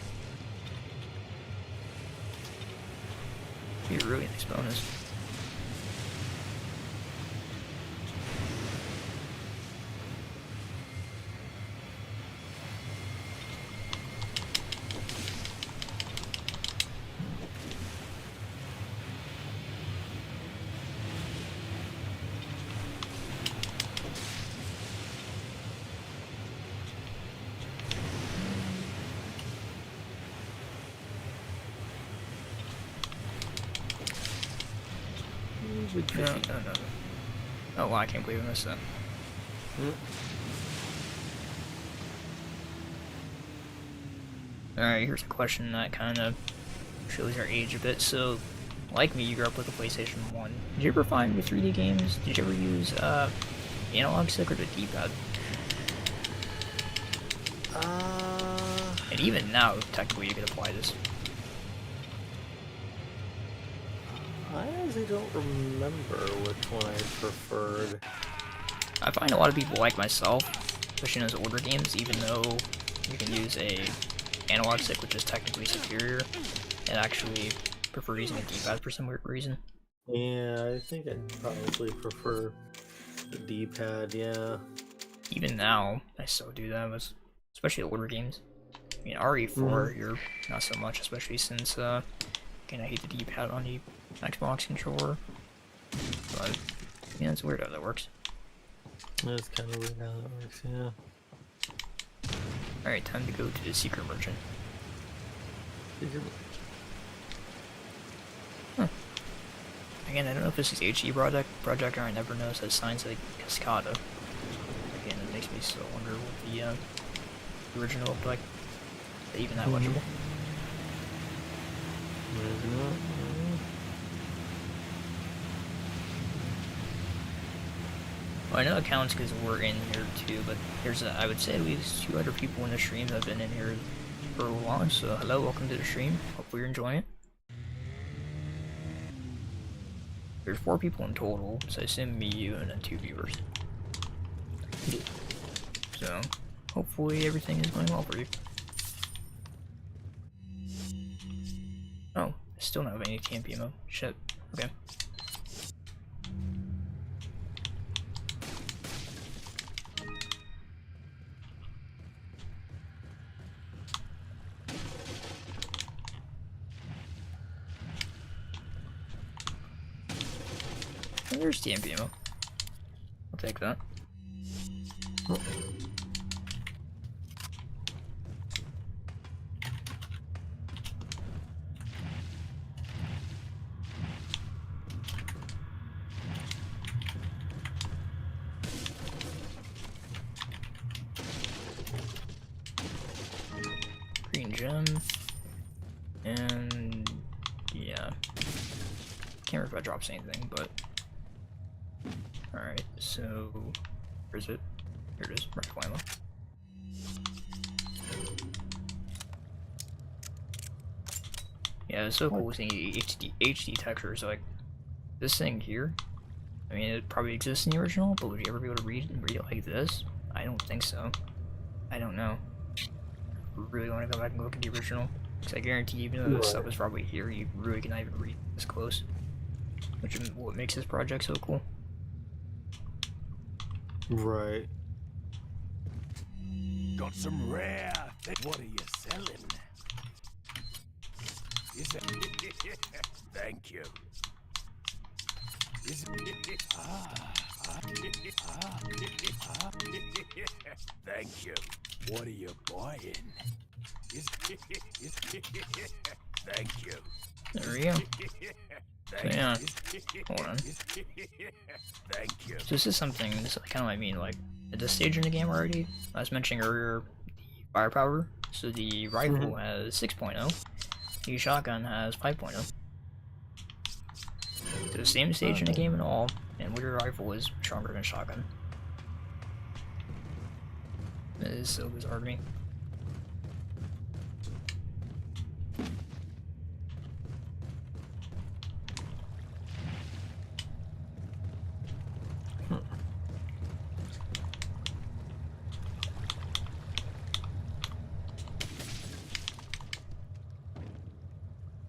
Be a really nice bonus. No. Oh wow, I can't believe I missed that. Alright, here's a question that kind of shows our age a bit. So, like me, you grew up with a PlayStation 1. Did you ever find with 3D games, did you ever use analog stick or the D-pad? And even now, technically, you could apply this. I honestly don't remember which one I preferred. I find a lot of people like myself, especially in those older games, even though you can use a analog stick, which is technically superior, and actually prefer using a D-pad for some weird reason. Yeah, I think I'd probably prefer the D-pad, yeah. Even now, I still do that, with, especially older games. I mean, RE4, you're not so much, especially since, again, I hate the D-pad on the Xbox controller. But, yeah, it's weird how that works. That's kind of weird how that works, yeah. Alright, time to go to the secret merchant. Huh. Again, I don't know if this is HE project or I never noticed that signs like Cascada. Again, it makes me still wonder what the original looked like. Even that legible. Well, I know it counts because we're in here too, but there's I would say at least 2 other people in the stream that have been in here for a while, so hello, welcome to the stream. Hopefully you're enjoying it. There's 4 people in total, so I assume me, you, and then 2 viewers. So, hopefully everything is going well for you. Oh, I still don't have any TMP mode. Shit. Okay. And there's TMP mode. I'll take that. Oh. Green gem, and yeah, can't remember if I dropped anything, but alright, so where is it? Here it is, rifle ammo. Yeah, it's so cool seeing HD textures like this thing here. I mean, it probably exists in the original, but would you ever be able to read it like this? I don't think so. I don't know. Really want to go back and look at the original, because I guarantee even though this stuff is probably here, you really cannot even read this close, which is what makes this project so cool. Right. Got some rare things. What are you selling? Is it? Thank you. Is it? Thank you. What are you buying? Thank you. There we go. So yeah, hold on. Thank you. So this is something, this kind of I mean, like, at this stage in the game already, I was mentioning earlier, the firepower. So the rifle has 6.0, the shotgun has 5.0. So the same stage in the game and all, And wooded rifle is stronger than shotgun. It is so bizarre to me.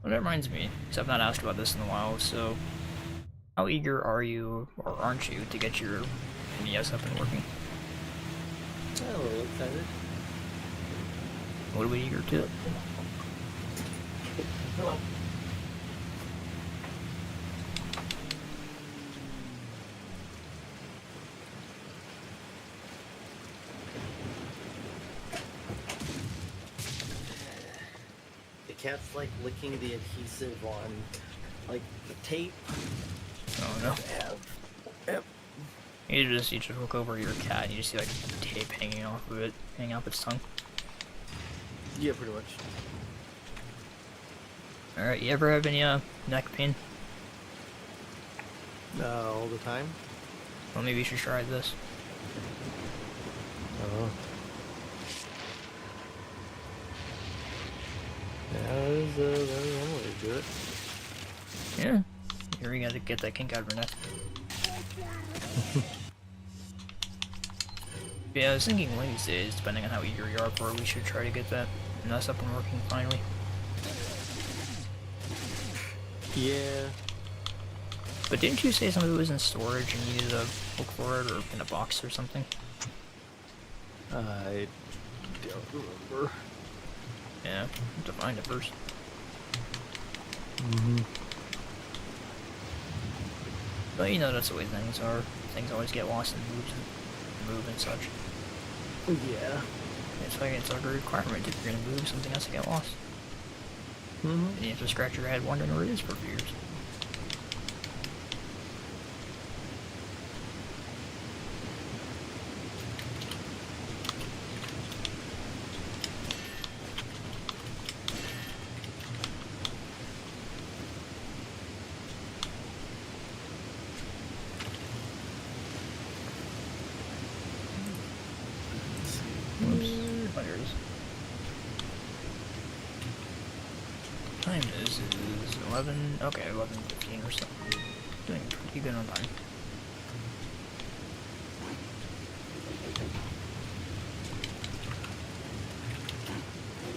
Well, that reminds me, because I've not asked about this in a while, so how eager are you, or aren't you, to get your NES up and working? I'm a little excited. What are we eager to? The cat's like licking the adhesive on like the tape. Oh no. Yep. You just look over your cat and you just see like tape hanging off of it, hanging off its tongue. Yeah, pretty much. Alright, you ever have any neck pain? All the time. Well, maybe you should try this. Oh. That was one way to do it. Yeah. Here you gotta get that kink out of your neck. Yeah, I was thinking one of these days, depending on how eager you are for it, we should try to get that NES up and working finally. Yeah. But didn't you say some of it was in storage and you needed to look for it, or in a box or something? I don't remember. Yeah, have to find it first. Mm-hmm. But you know that's the way things are. Things always get lost and move and such. Yeah. It's like it's like a requirement. If you're gonna move, something has to get lost. Mm-hmm. And you have to scratch your head wondering where it is for a few years. Oops. Oh, there it is. Time is 11. Okay, 11:15 or so. Doing pretty good on time.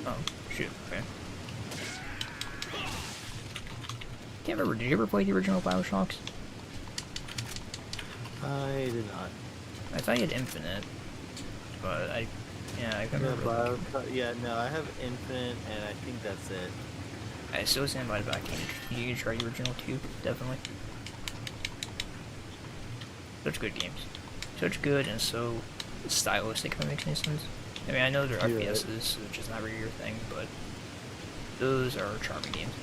Oh, shoot. Okay. Can't remember. Did you ever play the original Bioshocks? I did not. I thought you had Infinite, but I can't remember. Yeah, no, I have Infinite, and I think that's it. I still stand by the back. You need to try the original too, definitely. Such good games. Such good and so stylistic, if that makes any sense. I mean, I know they're FPSs, which is not really your thing, but those are charming games.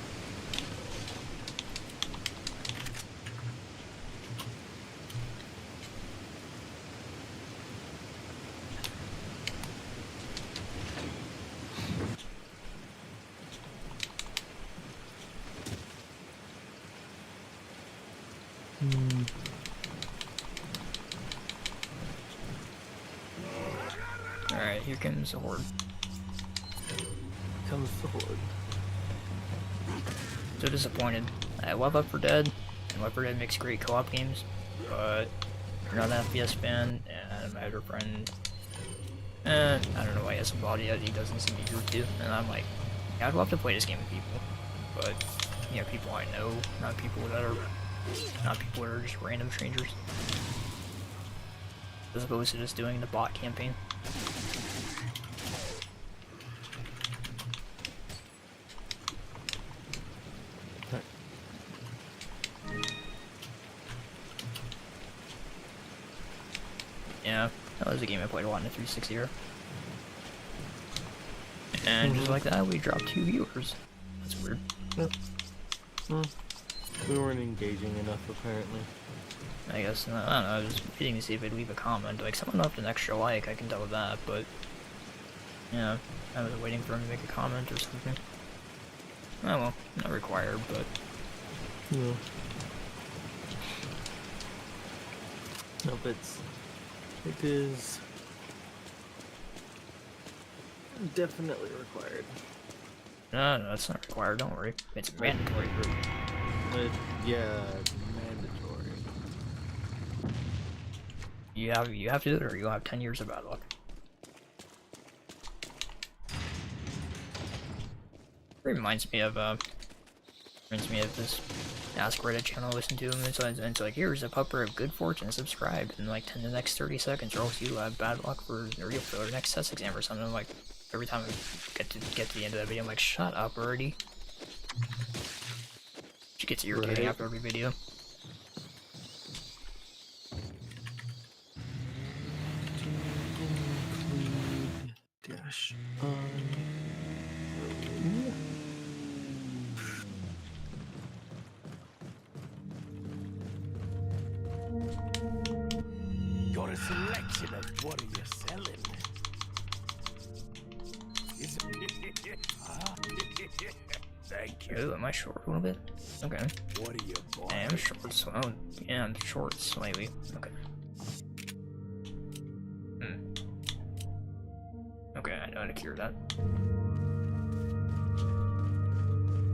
Alright, here comes the horde. Comes the horde. So disappointed. I love Left 4 Dead, and Left 4 Dead makes great co-op games, but if you're not an FPS fan, and my other friend, I don't know why he has some body that he doesn't seem eager to, and I'm like, yeah, I'd love to play this game with people, but, you know, people I know, not people that are just random strangers. As opposed to just doing the bot campaign. Yeah, that was a game I played a lot in the 360 era. And just like that, we dropped 2 viewers. That's weird. Yep. We weren't engaging enough, apparently. I guess, I don't know, I was waiting to see if they'd leave a comment. Like, someone left an extra like, I can tell that, but... Yeah, I was waiting for him to make a comment or something. Oh well, not required, but... Yeah. Nope, it is definitely required. No, no, it's not required. Don't worry. It's mandatory. Yeah, it's mandatory. You have to do it, or you'll have 10 years of bad luck. Reminds me of this Ask Reddit channel I listen to, and it's like, here's a pupper of good fortune, subscribe in like the next 30 seconds, or else you have bad luck or you'll fail your next test exam or something. I'm like, every time I get to the end of that video, I'm like, shut up already. She gets irritating after every video. Dash Got a selection of what are you selling? Thank you. Ooh, am I short a little bit? Okay. What are you I buying? am short, so yeah, I'm short slightly. Okay. Okay, I know how to cure that.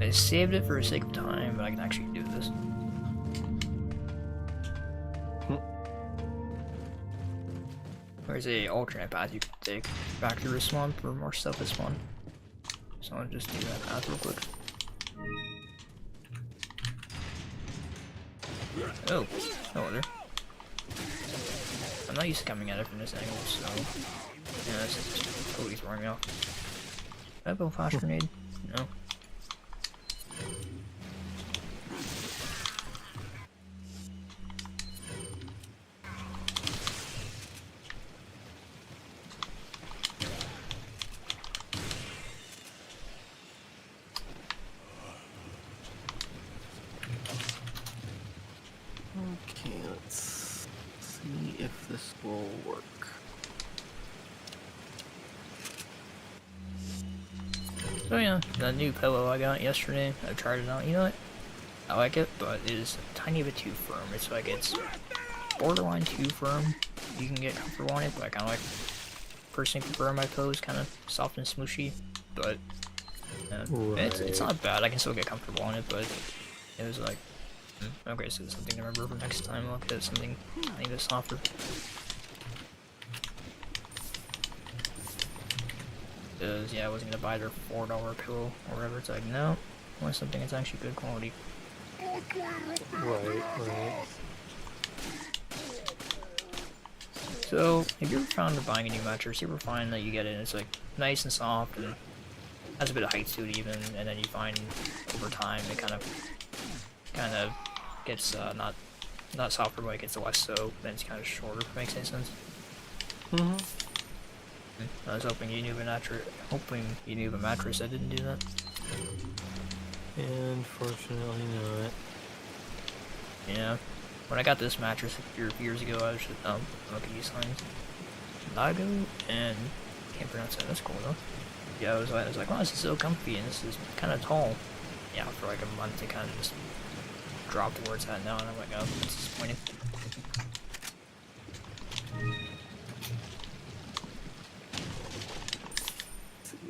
I saved it for the sake of time, but I can actually do this. There's a alternate path you can take back through the swamp where more stuff is spawned. So I'll just do that path real quick. Oh, hello there. I'm not used to coming at it from this angle, so yeah, this is just totally throwing me off. Did I have a flash grenade? No. Okay, let's see if this will work. So yeah, that new pillow I got yesterday, I tried it out. You know what? I like it, but it is a tiny bit too firm. It's like it's borderline too firm. You can get comfortable on it, but I kind of like personally prefer my pillows kind of soft and smooshy. But it's not bad. I can still get comfortable on it, but it was like okay, so it's something to remember for next time. I'll get something I think softer. Because yeah, I wasn't gonna buy their $4 pillow or whatever. It's like no, I want something that's actually good quality. Right. So if you're found to buying a new mattress, you ever find that you get it and it's like nice and soft and has a bit of height to it even, and then you find over time it kind of gets not softer, but it gets less so, then it's kind of shorter. If it makes any sense. I was hoping you knew of a mattress that didn't do that. Unfortunately not. Yeah. When I got this mattress a few years ago, I was just look at these signs. Lago and can't pronounce that. That's cool though. Yeah, I was like, wow, this is so comfy and this is kind of tall. Yeah, for like a month it kind of just dropped to where it's at now, and I'm like, oh, that's disappointing.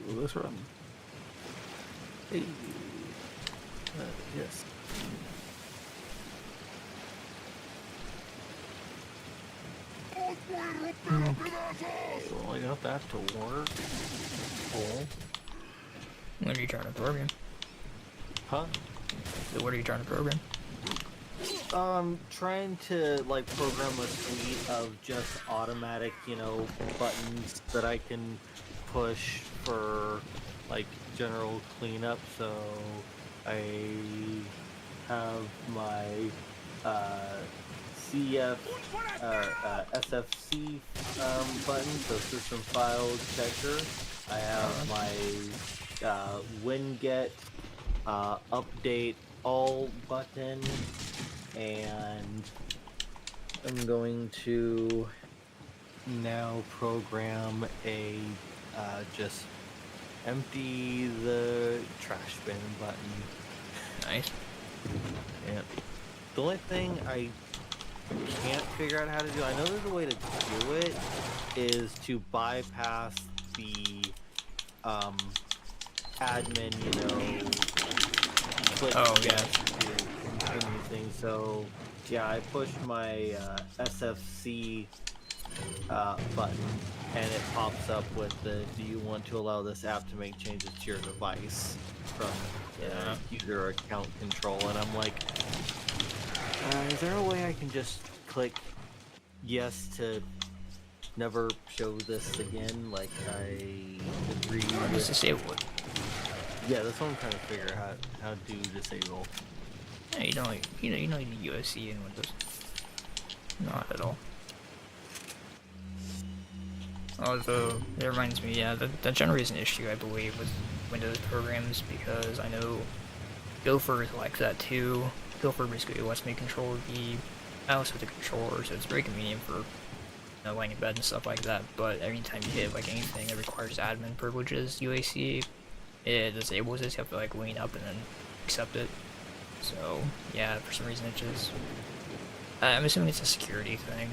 Will this run? Hey. Yes. Well, I got that to work. Cool. What are you trying to program? Huh? So what are you trying to program? Trying to like program a suite of just automatic, buttons that I can push for like general cleanup. So I have my SFC button, so system file checker. I have my winget update all button, and I'm going to now program a just empty the trash bin button. Nice. Yeah. The only thing I can't figure out how to do. I know there's a way to do it. Is to bypass the admin, click Oh, yeah. to continue things. So yeah, I pushed my SFC button, and it pops up with the "Do you want to allow this app to make changes to your device?" from user account control, and I'm like, is there a way I can just click yes to never show this again? Like I agree Just with. disable it. Yeah, that's what I'm trying to figure out how to disable. Yeah, you don't need USC in Windows. Not at all. Although, it reminds me, yeah, that generally is an issue, I believe, with Windows programs, because I know Gopher is like that too. Gopher basically lets me control the mouse with the controller, so it's very convenient for laying in bed and stuff like that, but anytime you hit like anything that requires admin privileges, UAC, it disables it, so you have to like lean up and then accept it. So, yeah, for some reason it just... I'm assuming it's a security thing.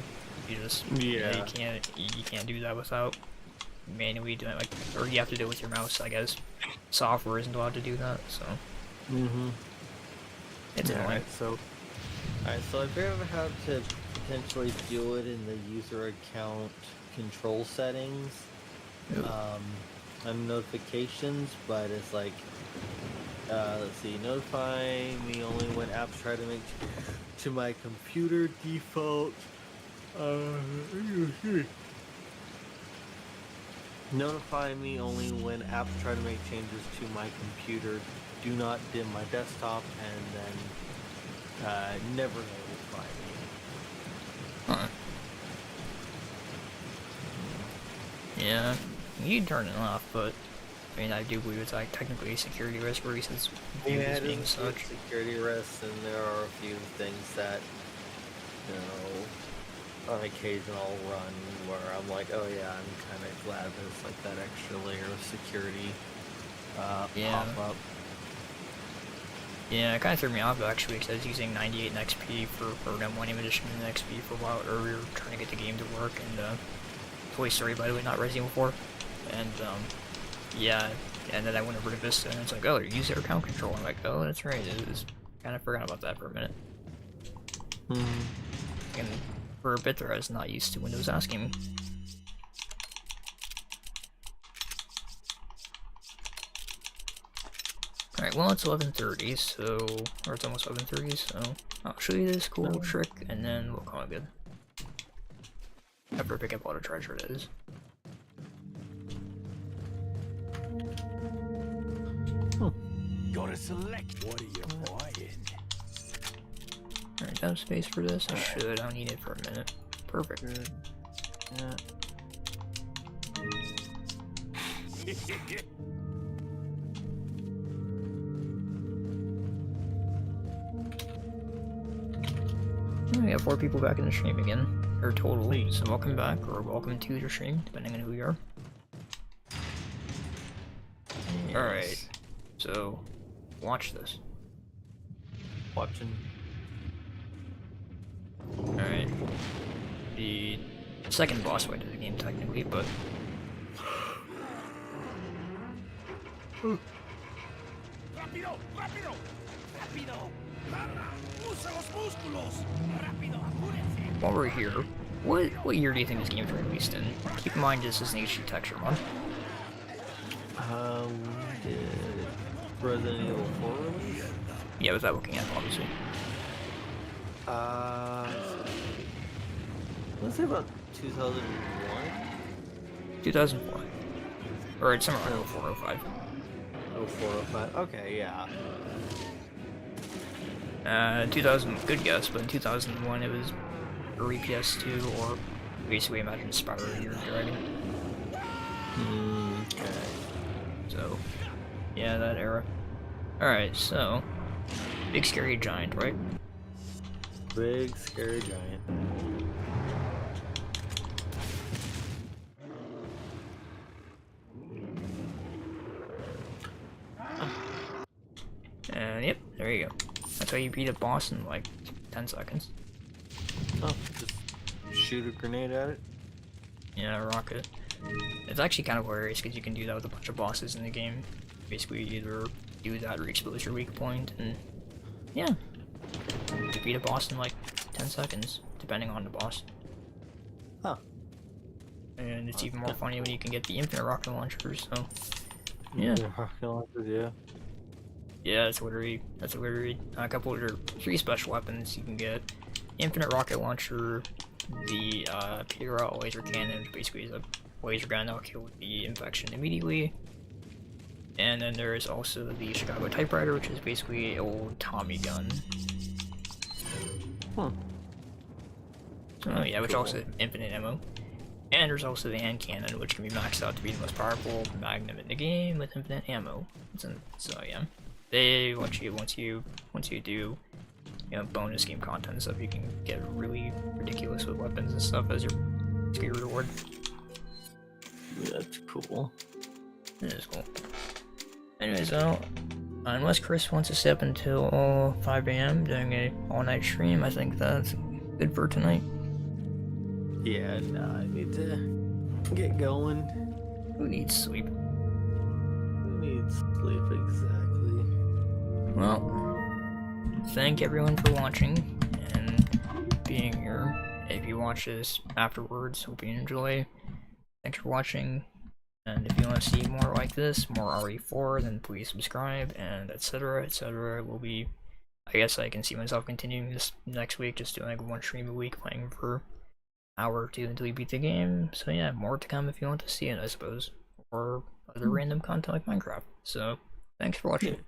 You just you can't do that without manually doing it, like, or you have to do it with your mouse, I guess. Software isn't allowed to do that, so it's annoying. So I figured out how to potentially do it in the user account control settings. On notifications, but it's like let's see, notify me only when apps try to make to my computer default. Notify me only when apps try to make changes to my computer. Do not dim my desktop, and then never notify me. Huh. Yeah, you can turn it off, but I mean, I do believe it's like technically a security risk for reasons. Yeah, It's it being is such. security risks, and there are a few things that, on occasion I'll run where I'm like, oh yeah, I'm kind of glad there's like that extra layer of security pop up. Yeah, it kind of threw me off actually, because I was using 98 and XP for Program 1 Edition and XP for a while earlier, trying to get the game to work, and Toy Story, by the way, not Resident Evil 4. And yeah, and then I went over to Vista, and it's like, oh, user account control. I'm like, oh, that's right, it was kind of forgot about that for a minute. And for a bit there, I was not used to Windows asking me. Alright, well, it's 11:30, so, or it's almost 11:30, so I'll show you this cool trick, and then we'll call it good. After I pick up all the treasure, that is. Gotta select. What are you buying? Alright, have space for this. I should. I don't need it for a minute. Perfect. Yeah. We got 4 people back in the stream again. Or total. So welcome back, or welcome to the stream, depending on who you are. Alright. So, watch this. Watching. Alright. The second boss fight of the game, technically, but... Rápido, rápido, rápido. Usa los músculos. Rápido, apúrense. While we're here, what year do you think this game was released in? Keep in mind this is an HD texture mod. We did Resident Evil 4 release? Yeah, without looking at it, obviously. Let's say about 2001? 2004. Or it's somewhere around 04, 05. 04, 05. Okay, yeah. 2000, good guess, but in 2001 it was early PS2, or basically imagine Spyro you're driving. Okay. So, yeah, that era. Alright, so, big scary giant, right? Big scary giant. And yep, there you go. That's how you beat a boss in like 10 seconds. Oh, just shoot a grenade at it. Yeah, rocket. It's actually kind of hilarious because you can do that with a bunch of bosses in the game. Basically, either do that or expose your weak point, and yeah, defeat a boss in like 10 seconds, depending on the boss. Huh. And it's even more funny when you can get the infinite rocket launchers. So yeah, Rocket launchers, yeah. yeah, that's literally a couple or 3 special weapons you can get. Infinite rocket launcher, the Peter laser cannon, which basically is a laser gun that'll kill the infection immediately. And then there is also the Chicago typewriter, which is basically an old Tommy gun. Hmm. So yeah, which also has infinite ammo. And there's also the hand cannon, which can be maxed out to be the most powerful magnum in the game with infinite ammo. So yeah, they once you do, you know, bonus game content and stuff, you can get really ridiculous with weapons and stuff as your skill reward. Yeah, that's cool. It is cool. Anyways, unless Chris wants to stay up until 5 AM doing a all-night stream, I think that's good for tonight. Yeah, nah, I need to get going. Who needs sleep? Who needs sleep exactly? Well, thank everyone for watching and being here. If you watch this afterwards, hope you enjoy. Thanks for watching. And if you want to see more like this, more RE4, then please subscribe, and etc, etc. Will be, I guess I can see myself continuing this next week, just doing like 1 stream a week, playing for an hour or 2 until you beat the game. So yeah, more to come if you want to see it, I suppose. Or other random content like Minecraft. So, thanks for watching. Yeah.